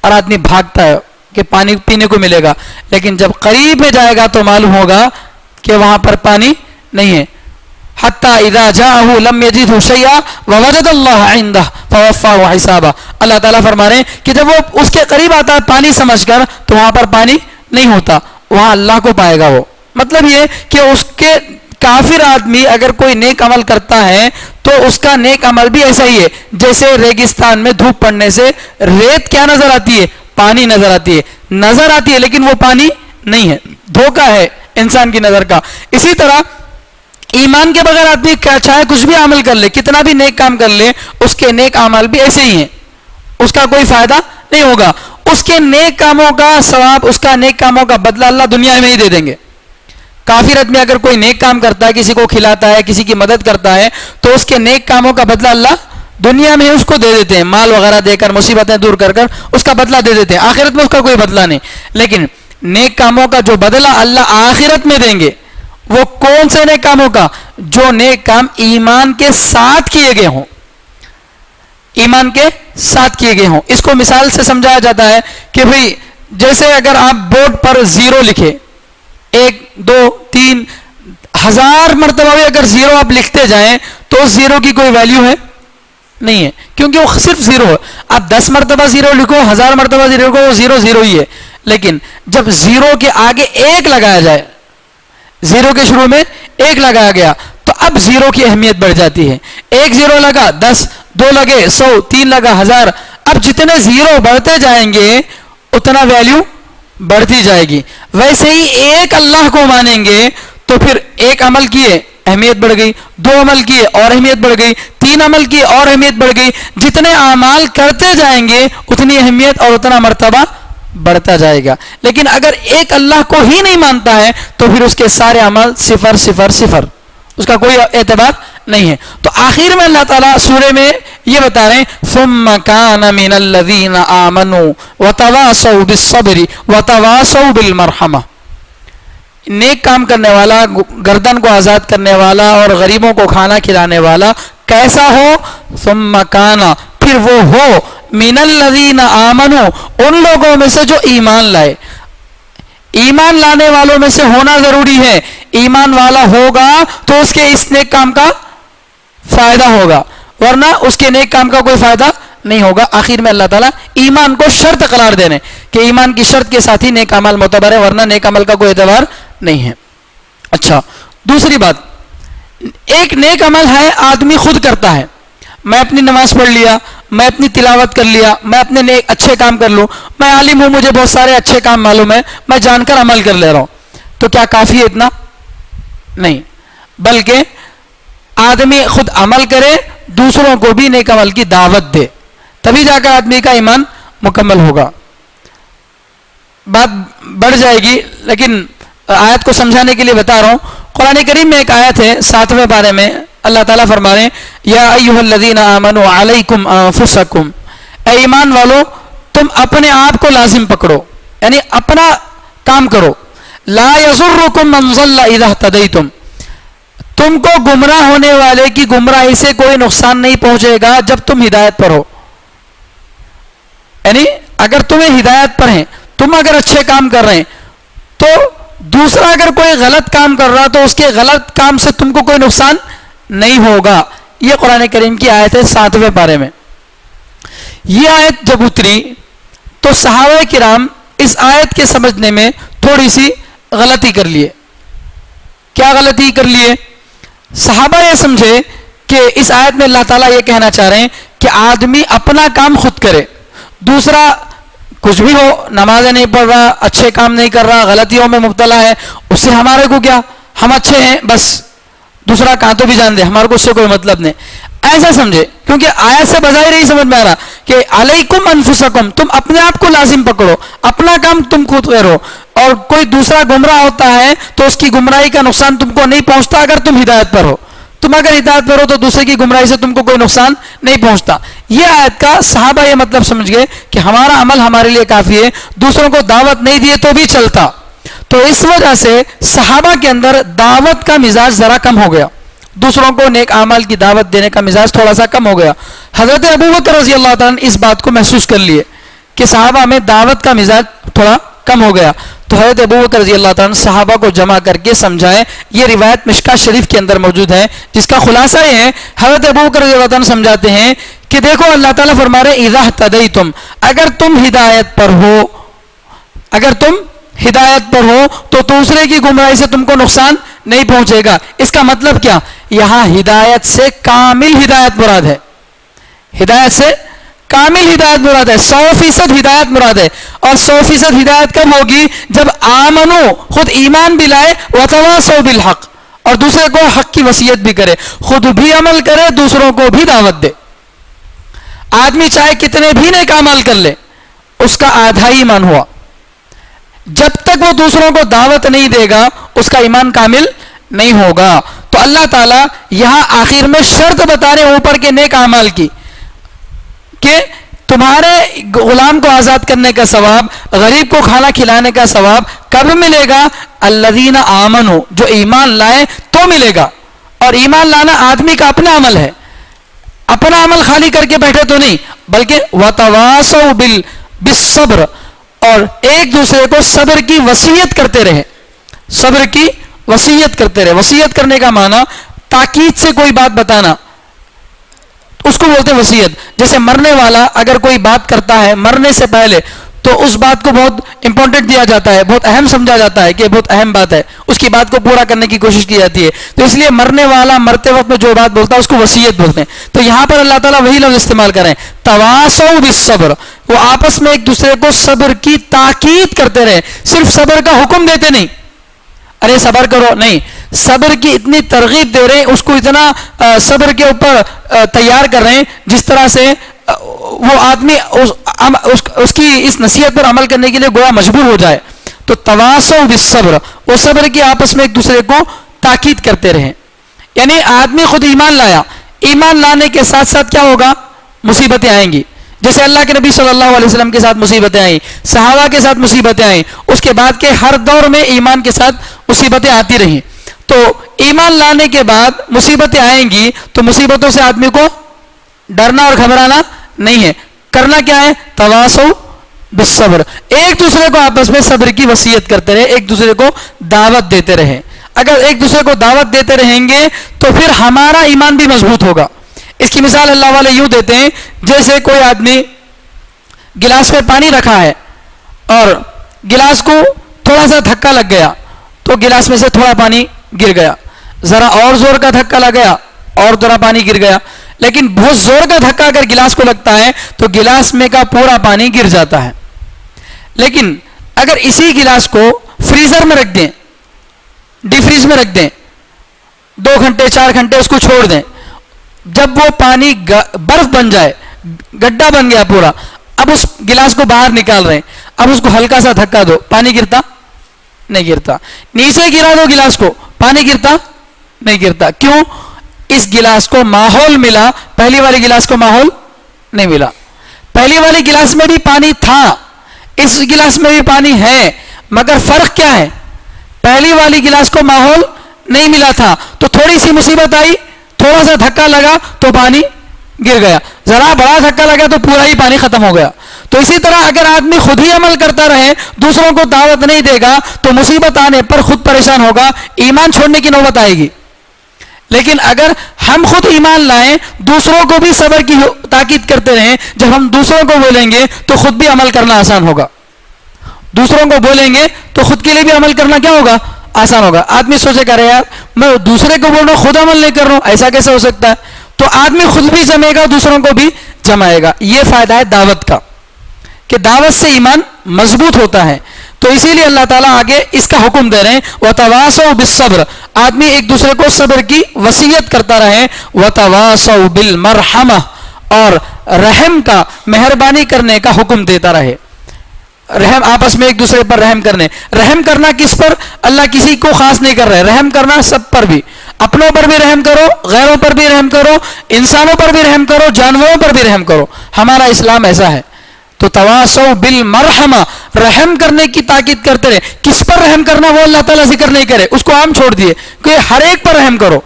اور آدمی بھاگتا ہے کہ پانی پینے کو ملے گا. لیکن جب قریب میں جائے گا تو معلوم ہوگا کہ وہاں پر پانی نہیں ہے. حتیٰ اذا جاءہ لم یجدہ شیئا ووجد اللہ عندہ فوفاہ حسابہ. اللہ تعالیٰ فرما رہے ہیں کہ جب وہ اس کے قریب آتا ہے پانی سمجھ کر تو وہاں پر پانی نہیں ہوتا, وہاں اللہ کو پائے گا. وہ مطلب یہ کہ اس کے کافر آدمی اگر کوئی نیک عمل کرتا ہے تو اس کا نیک عمل بھی ایسا ہی ہے جیسے ریگستان میں دھوپ پڑنے سے ریت کیا نظر آتی ہے؟ پانی نظر آتی ہے, نظر آتی ہے لیکن وہ پانی نہیں ہے, دھوکہ ہے انسان کی نظر کا. اسی طرح ایمان کے بغیر آدمی چاہے کچھ بھی عمل کر لے, کتنا بھی نیک کام کر لے, اس کے نیک عمل بھی ایسے ہی ہیں, اس کا کوئی فائدہ نہیں ہوگا. اس کے نیک کاموں کا ثواب, اس کا نیک کاموں کا بدلہ اللہ دنیا میں ہی دے دیں گے. کافر آدمی اگر کوئی نیک کام کرتا ہے, کسی کو کھلاتا ہے, کسی کی مدد کرتا ہے, تو اس کے نیک کاموں کا بدلہ اللہ دنیا میں اس کو دے دیتے ہیں, مال وغیرہ دے کر, مصیبتیں دور کر کر اس کا بدلہ دے دیتے ہیں. آخرت میں اس کا کوئی بدلہ نہیں. لیکن نیک کاموں کا جو بدلہ اللہ آخرت میں دیں گے وہ کون سے نیک کاموں کا؟ جو نیک کام ایمان کے ساتھ کیے گئے ہوں, ایمان کے ساتھ کیے گئے ہوں. اس کو مثال سے سمجھایا جاتا ہے کہ بھئی جیسے اگر آپ بورڈ پر زیرو لکھے, 1 2 3 1000 مرتبہ بھی اگر زیرو آپ لکھتے جائیں تو اس زیرو کی کوئی ویلیو ہے نہیں ہے, کیونکہ وہ صرف زیرو ہے. آپ 10 مرتبہ زیرو لکھو, 1000 مرتبہ زیرو لکھو, وہ زیرو زیرو ہی ہے. لیکن جب زیرو کے آگے 1 لگایا جائے, زیرو کے شروع میں 1 لگایا گیا, تو اب زیرو کی اہمیت بڑھ جاتی ہے. ایک زیرو لگا 10, 2 لگے 100, 3 لگا 1000. اب جتنے زیرو بڑھتے جائیں گے اتنا ویلیو بڑھتی جائے گی. ویسے ہی ایک اللہ کو مانیں گے تو پھر ایک عمل کیے اہمیت بڑھ گئی, 2 عمل کیے اور اہمیت بڑھ گئی, 3 عمل کیے اور اہمیت بڑھ گئی. جتنے اعمال کرتے جائیں گے اتنی اہمیت اور اتنا مرتبہ بڑھتا جائے گا. لیکن اگر ایک اللہ کو ہی نہیں مانتا ہے تو پھر اس کے سارے عمل 0 0 0, اس کا کوئی اعتبار نہیں ہے. تو آخر میں اللہ تعالیٰ سورہ میں یہ بتا رہے ہیں ثم كان من الذين آمنوا وتواصوا بالصبر وتواصوا بالمرحمة. نیک کام کرنے والا, گردن کو آزاد کرنے والا اور غریبوں کو کھانا کھلانے والا کیسا ہو؟ ثم كان, پھر وہ ہو من الذين آمنوا, ان لوگوں میں سے جو ایمان لائے. ایمان لانے والوں میں سے ہونا ضروری ہے. ایمان والا ہوگا تو اس کے اس نیک کام کا فائدہ ہوگا, ورنہ اس کے نیک کام کا کوئی فائدہ نہیں ہوگا. آخر میں اللہ تعالیٰ ایمان کو شرط قرار دینے کہ ایمان کی شرط کے ساتھ ہی نیک عمل معتبر ہے, ورنہ نیک عمل کا کوئی اعتبار نہیں ہے. اچھا, دوسری بات, ایک نیک عمل ہے آدمی خود کرتا ہے. میں اپنی نماز پڑھ لیا, میں اپنی تلاوت کر لیا, میں اپنے نیک اچھے کام کر لوں, میں عالم ہوں, مجھے بہت سارے اچھے کام معلوم ہے, میں جان کر عمل کر لے رہا ہوں, تو کیا کافی ہے اتنا؟ نہیں, بلکہ آدمی خود عمل کرے, دوسروں کو بھی نیک عمل کی دعوت دے, تبھی جا کر آدمی کا ایمان مکمل ہوگا. بات بڑھ جائے گی لیکن آیت کو سمجھانے کے لیے بتا رہا ہوں. قرآن کریم میں ایک آیت ہے 7ویں پارے میں, اللہ تعالیٰ فرما رہے ہیں یا ایھا الذین آمنوا علیکم انفسکم, اے ایمان والو تم اپنے آپ کو لازم پکڑو, یعنی اپنا کام کرو. لا یضرکم من ضل اذا اہتدیتم, تم کو گمراہ ہونے والے کی گمراہی سے کوئی نقصان نہیں پہنچے گا جب تم ہدایت پر ہو. یعنی اگر تمہیں ہدایت پر ہیں, تم اگر اچھے کام کر رہے ہیں, تو دوسرا اگر کوئی غلط کام کر رہا تو اس کے غلط کام سے تم کو کوئی نقصان نہیں ہوگا. یہ قرآن کریم کی آیت ہے 7ویں پارے میں. یہ آیت جب اتری تو صحابہ کرام اس آیت کے سمجھنے میں تھوڑی سی غلطی کر لیے. کیا غلطی کر لیے؟ صحابہ یہ سمجھے کہ اس آیت میں اللہ تعالیٰ یہ کہنا چاہ رہے ہیں کہ آدمی اپنا کام خود کرے, دوسرا کچھ بھی ہو, نمازیں نہیں پڑھ رہا, اچھے کام نہیں کر رہا, غلطیوں میں مبتلا ہے, اس سے ہمارے کو کیا, ہم اچھے ہیں بس, دوسرا کہاں تو بھی جان دے, ہمارے کو اس سے کوئی مطلب نہیں, ایسا سمجھے. کیونکہ آیت سے بظاہر نہیں سمجھ میں آ رہا کہ علیکم انفسکم, تم اپنے آپ کو لازم پکڑو, اپنا کام تم خود کرو, اور کوئی دوسرا گمراہ ہوتا ہے تو اس کی گمراہی کا نقصان تم کو نہیں پہنچتا اگر تم ہدایت پر ہو. تم اگر ہدایت پر ہو تو دوسرے کی گمراہی سے تم کو کوئی نقصان نہیں پہنچتا. یہ آیت کا صحابہ یہ مطلب سمجھ گئے کہ ہمارا عمل ہمارے لیے کافی ہے, دوسروں کو دعوت نہیں دیے تو بھی چلتا. تو اس وجہ سے صحابہ کے اندر دعوت کا مزاج ذرا کم ہو گیا, دوسروں کو نیک اعمال کی دعوت دینے کا مزاج تھوڑا سا کم ہو گیا. حضرت ابوبکر رضی اللہ تعالیٰ نے اس بات کو محسوس کر لیے کہ صحابہ میں دعوت کا مزاج تھوڑا کم ہو گیا, تو حضرت ابوبکر رضی اللہ تعالیٰ نے صحابہ کو جمع کر کے سمجھائے. یہ روایت مشکاۃ شریف کے اندر موجود ہے, جس کا خلاصہ یہ ہے, حضرت ابوبکر رضی اللہ تعالیٰ سمجھاتے ہیں کہ دیکھو اللہ تعالیٰ فرما رہے اذا اہتدیتم, اگر تم ہدایت پر ہو, اگر تم ہدایت پر ہو تو دوسرے کی گمراہی سے تم کو نقصان نہیں پہنچے گا. اس کا مطلب کیا؟ یہاں ہدایت سے کامل ہدایت مراد ہے, ہدایت سے کامل ہدایت مراد ہے, 100% ہدایت مراد ہے. اور 100% ہدایت کب ہوگی؟ جب آمنو, خود ایمان بھی لائے, وتواصوا بالحق, اور دوسرے کو حق کی وصیت بھی کرے, خود بھی عمل کرے, دوسروں کو بھی دعوت دے. آدمی چاہے کتنے بھی نیک عمل کر لے, اس کا آدھا ہی ایمان ہوا. جب تک وہ دوسروں کو دعوت نہیں دے گا اس کا ایمان کامل نہیں ہوگا. تو اللہ تعالیٰ یہاں آخر میں شرط بتا رہے اوپر کے نیک اعمال کی کہ تمہارے غلام کو آزاد کرنے کا ثواب, غریب کو کھانا کھلانے کا ثواب کب ملے گا؟ الذین آمنوا, جو ایمان لائے تو ملے گا. اور ایمان لانا آدمی کا اپنا عمل ہے, اپنا عمل خالی کر کے بیٹھے تو نہیں, بلکہ وتواصوا بالصبر, اور ایک دوسرے کو صبر کی وصیت کرتے رہے, صبر کی وصیت کرتے رہے. وصیت کرنے کا معنی تاکید سے کوئی بات بتانا, اس کو بولتے ہیں وصیت. جیسے مرنے والا اگر کوئی بات کرتا ہے مرنے سے پہلے تو اس بات کو بہت امپورٹنٹ دیا جاتا ہے, بہت اہم سمجھا جاتا ہے کہ بہت اہم بات ہے, اس کی بات کو پورا کرنے کی کوشش کی جاتی ہے. تو اس لیے مرنے والا مرتے وقت میں جو بات بولتا ہے اس کو وصیت بولتے ہیں. تو یہاں پر اللہ تعالیٰ وہی لفظ استعمال کریں, تواصوا بالصبر, وہ آپس میں ایک دوسرے کو صبر کی تاکید کرتے رہے, صرف صبر کا حکم دیتے نہیں, ارے صبر کرو نہیں, صبر کی اتنی ترغیب دے رہے ہیں, اس کو اتنا صبر کے اوپر تیار کر رہے ہیں جس طرح سے وہ آدمی اس کی اس نصیحت پر عمل کرنے کے لیے گویا مجبور ہو جائے. تو تواصوا بالصبر, وہ صبر کی آپس میں ایک دوسرے کو تاکید کرتے رہیں. یعنی آدمی خود ایمان لایا, ایمان لانے کے ساتھ ساتھ کیا ہوگا, مصیبتیں آئیں گی. جیسے اللہ کے نبی صلی اللہ علیہ وسلم کے ساتھ مصیبتیں آئیں, صحابہ کے ساتھ مصیبتیں آئیں, اس کے بعد کے ہر دور میں ایمان کے ساتھ مصیبتیں آتی رہیں. تو ایمان لانے کے بعد مصیبتیں آئیں گی, تو مصیبتوں سے آدمی کو ڈرنا اور گھبرانا نہیں ہے. کرنا کیا ہے, تواصوا بالصبر, ایک دوسرے کو آپس میں صبر کی وصیت کرتے رہے, ایک دوسرے کو دعوت دیتے رہیں. اگر ایک دوسرے کو دعوت دیتے رہیں گے تو پھر ہمارا ایمان بھی مضبوط ہوگا. اس کی مثال اللہ والے یوں دیتے ہیں, جیسے کوئی آدمی گلاس میں پانی رکھا ہے اور گلاس کو تھوڑا سا دھکا لگ گیا تو گلاس میں سے تھوڑا پانی گر گیا, ذرا اور زور کا دھکا لگا اور ذرا پانی گر گیا. لیکن بہت زور کا دھکا اگر گلاس کو لگتا ہے تو گلاس میں کا پورا پانی گر جاتا ہے. لیکن اگر اسی گلاس کو فریزر میں رکھ دیں, ڈی فریز میں رکھ دیں, 2 گھنٹے 4 گھنٹے اس کو چھوڑ دیں, جب وہ پانی برف بن جائے, گڈھا بن گیا پورا, اب اس گلاس کو باہر نکال رہے ہیں, اب اس کو ہلکا سا دھکا دو, پانی گرتا نہیں گرتا. نیچے گرا دو گلاس کو, پانی گرتا نہیں گرتا. کیوں؟ اس گلاس کو ماحول ملا, پہلی والی گلاس کو ماحول نہیں ملا. پہلی والی گلاس میں بھی پانی تھا, اس گلاس میں بھی پانی ہے, مگر فرق کیا ہے, پہلی والی گلاس کو ماحول نہیں ملا تھا تو تھوڑی سی مصیبت آئی, تھوڑا سا دھکا لگا تو پانی گر گیا, ذرا بڑا دھکا لگا تو پورا ہی پانی ختم ہو گیا. تو اسی طرح اگر آدمی خود ہی عمل کرتا رہے, دوسروں کو دعوت نہیں دے گا تو مصیبت آنے پر خود پریشان ہوگا, ایمان چھوڑنے کی نوبت آئے گی. لیکن اگر ہم خود ایمان لائیں, دوسروں کو بھی صبر کی تاکید کرتے رہیں, جب ہم دوسروں کو بولیں گے تو خود بھی عمل کرنا آسان ہوگا. دوسروں کو بولیں گے تو خود کے لیے بھی عمل کرنا کیا ہوگا, آسان ہوگا. آدمی سوچے کر رہے یار میں دوسرے کو بول رہا ہوں, خود عمل نہیں کر رہا ہوں, ایسا کیسے ہو سکتا ہے؟ تو آدمی خود بھی جمے گا, دوسروں کو بھی جمائے گا. یہ فائدہ ہے دعوت کا کہ دعوت سے ایمان مضبوط ہوتا ہے. تو اسی لیے اللہ تعالیٰ آگے اس کا حکم دے رہے ہیں, وَتَوَاصَوْا بِالصَّبْرِ, آدمی ایک دوسرے کو صبر کی وصیت کرتا رہے, وَتَوَاصَوْا بِالْمَرْحَمَةِ, اور رحم کا, مہربانی کرنے کا حکم دیتا رہے. رحم, آپس میں ایک دوسرے پر رحم کرنے. رحم کرنا کس پر؟ اللہ کسی کو خاص نہیں کر رہے, رحم کرنا سب پر بھی, اپنوں پر بھی رحم کرو, غیروں پر بھی رحم کرو, انسانوں پر بھی رحم کرو, جانوروں پر بھی رحم کرو. ہمارا اسلام ایسا ہے. تو تواصوا بالمرحمہ, رحم کرنے کی تاکید کرتے رہے. کس پر رحم کرنا وہ اللہ تعالیٰ ذکر نہیں کرے, اس کو عام چھوڑ دیے کہ ہر ایک پر رحم کرو.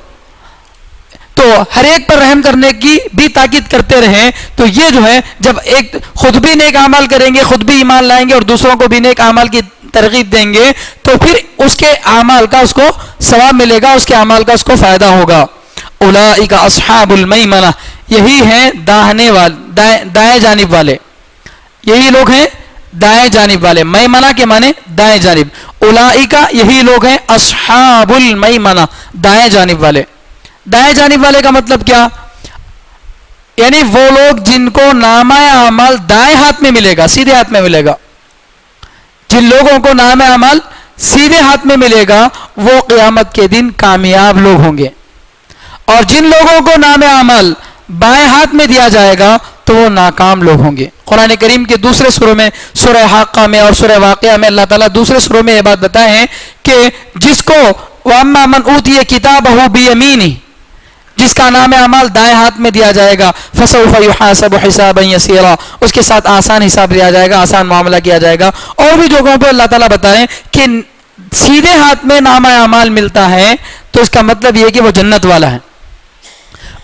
تو ہر ایک پر رحم کرنے کی بھی تاکید کرتے رہیں. تو یہ جو ہے, جب ایک خود بھی نیک اعمال کریں گے, خود بھی ایمان لائیں گے اور دوسروں کو بھی نیک اعمال کی ترغیب دیں گے, تو پھر اس کے اعمال کا اس کو ثواب ملے گا, اس کے اعمال کا اس کو فائدہ ہوگا. اولئک اصحاب المیمنہ, یہی ہیں داہنے والے, دائیں جانب والے, یہی لوگ ہیں دائیں جانب والے. میمنہ کے معنی دائیں جانب. اولئک, یہی لوگ ہیں اصحاب المیمنہ, دائیں جانب والے. دائیں جانب والے کا مطلب کیا؟ یعنی وہ لوگ جن کو نامہ اعمال دائیں ہاتھ میں ملے گا, سیدھے ہاتھ میں ملے گا. جن لوگوں کو نامہ اعمال سیدھے ہاتھ میں ملے گا وہ قیامت کے دن کامیاب لوگ ہوں گے. اور جن لوگوں کو نامہ اعمال بائیں ہاتھ میں دیا جائے گا تو وہ ناکام لوگ ہوں گے. قرآن کریم کے دوسرے سوروں میں, سورہ حاقہ میں اور سورہ واقعہ میں, اللہ تعالیٰ دوسرے سوروں میں یہ بات بتائے ہیں کہ جس کو وَأَمَّا مَنْ أُوتِيَ كِتَابَهُ بِيَمِينِهِ, جس کا نام اعمال دائیں ہاتھ میں دیا جائے گا, فَسَوْفَ يُحَاسَبُ حِسَابًا يَسِيرًا, اس کے ساتھ آسان حساب لیا جائے گا, آسان معاملہ کیا جائے گا. اور بھی جگہوں پہ اللہ تعالیٰ بتائیں کہ سیدھے ہاتھ میں نام اعمال ملتا ہے تو اس کا مطلب یہ کہ وہ جنت والا ہے.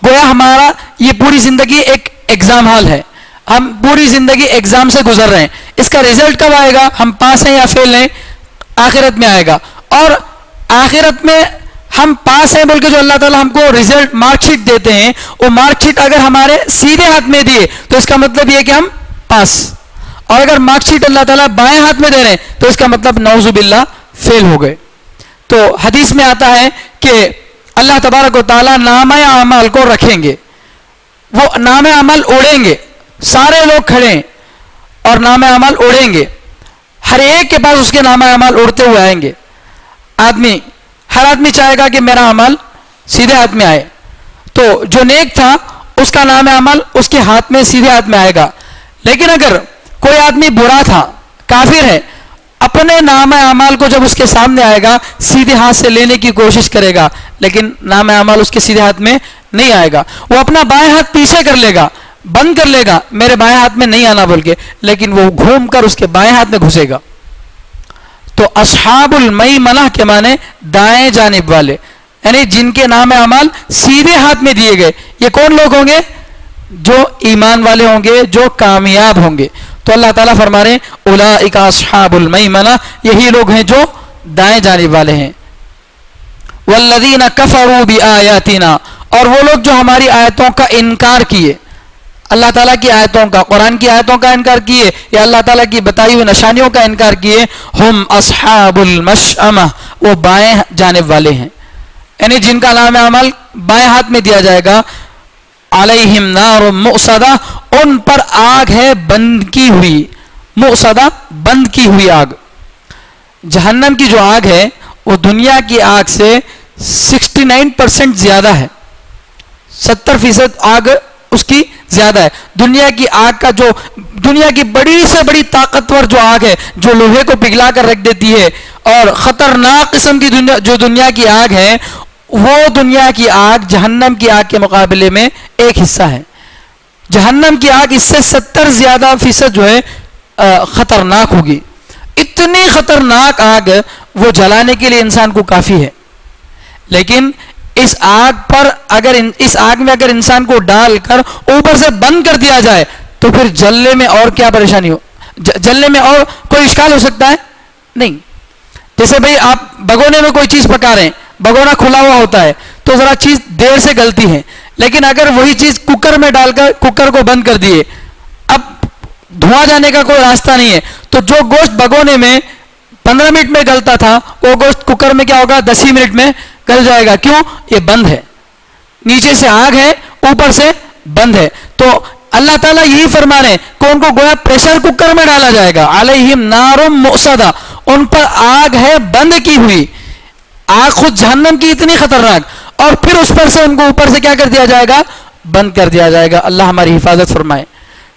گویا ہمارا یہ پوری زندگی ایک ایگزام ہال ہے, ہم پوری زندگی ایگزام سے گزر رہے ہیں. اس کا رزلٹ کب آئے گا, ہم پاس ہیں یا فیل ہیں, آخرت میں آئے گا. اور آخرت میں ہم پاس ہیں بول کے جو اللہ تعالیٰ ہم کو رزلٹ مارک شیٹ دیتے ہیں, وہ مارک شیٹ اگر ہمارے سیدھے ہاتھ میں دیے تو اس کا مطلب یہ کہ ہم پاس, اور اگر مارک شیٹ اللہ تعالیٰ بائیں ہاتھ میں دے رہے ہیں تو اس کا مطلب نعوذ باللہ فیل ہو گئے. تو حدیث میں آتا ہے کہ اللہ تبارک و تعالیٰ نامہ اعمال کو رکھیں گے, وہ نام عمل اڑیں گے, سارے لوگ کھڑے ہیں اور نام عمل اڑیں گے, ہر ایک کے پاس اس کے نام عمل اڑتے ہوئے آئیں گے. ہر آدمی چاہے گا کہ میرا عمل سیدھے ہاتھ میں آئے, تو جو نیک تھا اس کا نام عمل اس کے ہاتھ میں سیدھے ہاتھ میں آئے گا. لیکن اگر کوئی آدمی برا تھا, کافر ہے, اپنے نام اعمال کو جب اس کے سامنے آئے گا سیدھے ہاتھ سے لینے کی کوشش کرے گا, لیکن نام اعمال اس کے سیدھے ہاتھ میں نہیں آئے گا. وہ اپنا بائیں ہاتھ پیچھے کر لے گا, بند کر لے گا, میرے بائیں ہاتھ میں نہیں آنا بول کے, لیکن وہ گھوم کر اس کے بائیں ہاتھ میں گھسے گا. تو اصحاب المیمنہ کے معنی دائیں جانب والے, یعنی جن کے نام اعمال سیدھے ہاتھ میں دیے گئے. یہ کون لوگ ہوں گے؟ جو ایمان والے ہوں گے, جو کامیاب ہوں گے. تو اللہ تعالیٰ فرما رہے ہیں اولئک اصحاب المیمنہ, یہی لوگ ہیں جو دائیں جانب والے ہیں. والذین کفروا بآیاتنا, اور وہ لوگ جو ہماری آیتوں کا انکار کیے, اللہ تعالیٰ کی آیتوں کا, قرآن کی آیتوں کا انکار کیے یا اللہ تعالیٰ کی بتائی ہوئی نشانیوں کا انکار کیے, ہم اصحاب المشأمہ, وہ بائیں جانب والے ہیں, یعنی جن کا نام عمل بائیں ہاتھ میں دیا جائے گا. علیہم نار مؤصدہ, ان پر آگ ہے بند کی ہوئی, مؤصدہ بند کی ہوئی آگ. جہنم کی جو آگ ہے وہ دنیا کی آگ سے 69% زیادہ ہے, 70% آگ اس کی زیادہ ہے. دنیا کی آگ کا جو, دنیا کی بڑی سے بڑی طاقتور جو آگ ہے جو لوہے کو پگھلا کر رکھ دیتی ہے, اور خطرناک قسم کی جو دنیا کی آگ ہے, وہ دنیا کی آگ جہنم کی آگ کے مقابلے میں ایک حصہ ہے. جہنم کی آگ اس سے 70% جو ہے خطرناک ہوگی. اتنی خطرناک آگ وہ جلانے کے لیے انسان کو کافی ہے. لیکن اس آگ پر اگر اس آگ میں اگر انسان کو ڈال کر اوپر سے بند کر دیا جائے تو پھر جلنے میں اور کیا پریشانی ہو, جلنے میں اور کوئی اشکال ہو سکتا ہے؟ نہیں. جیسے بھئی آپ بگونے میں کوئی چیز پکا رہے ہیں, بگونا کھلا ہوا ہوتا ہے تو ذرا چیز دیر سے گلتی ہے, لیکن اگر وہی چیز کوکر میں ڈال کر کوکر کو بند کر دیے, اب دھواں جانے کا کوئی راستہ نہیں ہے, تو جو گوشت بگونے میں 15 منٹ میں گلتا تھا وہ گوشت کوکر میں کیا ہوگا 10 ہی منٹ میں گل جائے گا. کیوں؟ یہ بند ہے, نیچے سے آگ ہے, اوپر سے بند ہے. تو اللہ تعالیٰ یہی فرما رہے ہیں کہ ان کو گویا پریشر کوکر میں ڈالا جائے گا. علیہم نار مؤصدہ, ان پر آگ ہے بند کی ہوئی. آگ خود جہنم کی اتنی خطرناک, اور پھر اس پر سے ان کو اوپر سے کیا کر دیا جائے گا؟ بند کر دیا جائے گا. اللہ ہماری حفاظت فرمائے.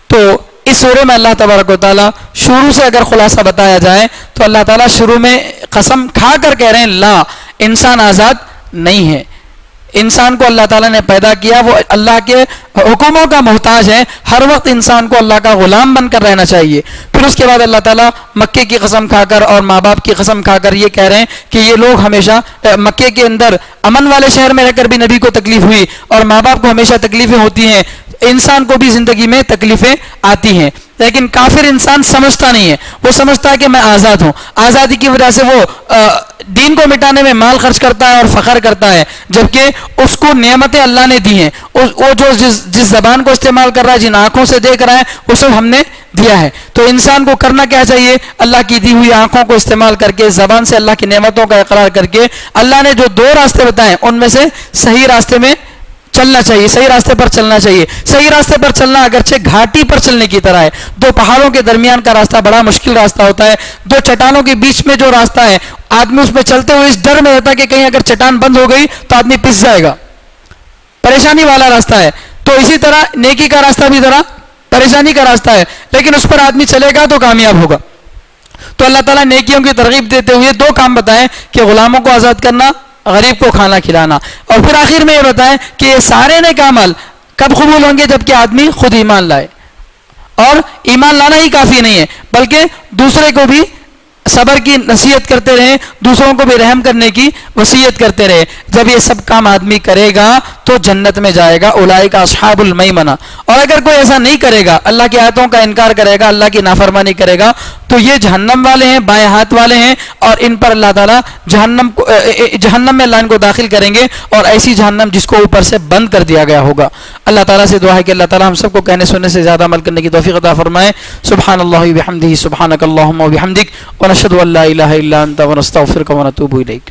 تو اس سورے میں اللہ تبارک و تعالیٰ شروع سے اگر خلاصہ بتایا جائے تو اللہ تعالیٰ شروع میں قسم کھا کر کہہ رہے ہیں لا, انسان آزاد نہیں ہے. انسان کو اللہ تعالیٰ نے پیدا کیا, وہ اللہ کے حکموں کا محتاج ہے, ہر وقت انسان کو اللہ کا غلام بن کر رہنا چاہیے. پھر اس کے بعد اللہ تعالیٰ مکے کی قسم کھا کر اور ماں باپ کی قسم کھا کر یہ کہہ رہے ہیں کہ یہ لوگ ہمیشہ مکے کے اندر امن والے شہر میں رہ کر بھی نبی کو تکلیف ہوئی, اور ماں باپ کو ہمیشہ تکلیفیں ہوتی ہیں, انسان کو بھی زندگی میں تکلیفیں آتی ہیں. لیکن کافر انسان سمجھتا نہیں ہے, وہ سمجھتا ہے کہ میں آزاد ہوں. آزادی کی وجہ سے وہ دین کو مٹانے میں مال خرچ کرتا ہے اور فخر کرتا ہے, جبکہ اس کو نعمتیں اللہ نے دی ہیں. وہ جو جس زبان کو استعمال کر رہا ہے, جن آنکھوں سے دیکھ رہا ہے, وہ سب ہم نے دیا ہے. تو انسان کو کرنا کیا چاہیے؟ اللہ کی دی ہوئی آنکھوں کو استعمال کر کے, زبان سے اللہ کی نعمتوں کا اقرار کر کے, اللہ نے جو 2 راستے بتائے ان میں سے صحیح راستے میں چلنا چاہیے, صحیح راستے پر چلنا چاہیے. صحیح راستے پر چلنا اگرچہ گھاٹی پر چلنے کی طرح ہے, 2 پہاڑوں کے درمیان کا راستہ بڑا مشکل راستہ ہوتا ہے, 2 چٹانوں کے بیچ میں جو راستہ ہے, آدمی اس میں چلتے ہوئے اس ڈر میں رہتا ہے کہ کہیں اگر چٹان بند ہو گئی تو آدمی پس جائے گا, پریشانی والا راستہ ہے. تو اسی طرح نیکی کا راستہ بھی ذرا پریشانی کا راستہ ہے, لیکن اس پر آدمی چلے گا تو کامیاب ہوگا. تو اللہ تعالیٰ نیکیوں کی ترغیب دیتے ہوئے 2 کام بتائیں کہ غلاموں کو آزاد کرنا, غریب کو کھانا کھلانا, اور پھر آخر میں یہ بتائیں کہ یہ سارے نیک اعمال کب قبول ہوں گے؟ جبکہ آدمی خود ایمان لائے. اور ایمان لانا ہی کافی نہیں ہے, بلکہ دوسرے کو بھی صبر کی نصیحت کرتے رہیں, دوسروں کو بھی رحم کرنے کی وصیت کرتے رہے. جب یہ سب کام آدمی کرے گا تو جنت میں جائے گا. اولئک اصحاب المیمنہ. اور اگر کوئی ایسا نہیں کرے گا, اللہ کی آیتوں کا انکار کرے گا, اللہ کی نافرمانی کرے گا, تو یہ جہنم والے ہیں, بائیں ہاتھ والے ہیں, اور ان پر اللہ تعالیٰ جہنم میں اللہ ان کو داخل کریں گے, اور ایسی جہنم جس کو اوپر سے بند کر دیا گیا ہوگا. اللہ تعالیٰ سے دعا ہے کہ اللہ تعالیٰ ہم سب کو کہنے سننے سے زیادہ عمل کرنے کی توفیق عطا فرمائے. سبحان اللہ و بحمدہ, سبحانک اللہم و بحمدک, ونشہد ان لا الہ الا انت ونستغفرک ونتوب الیک.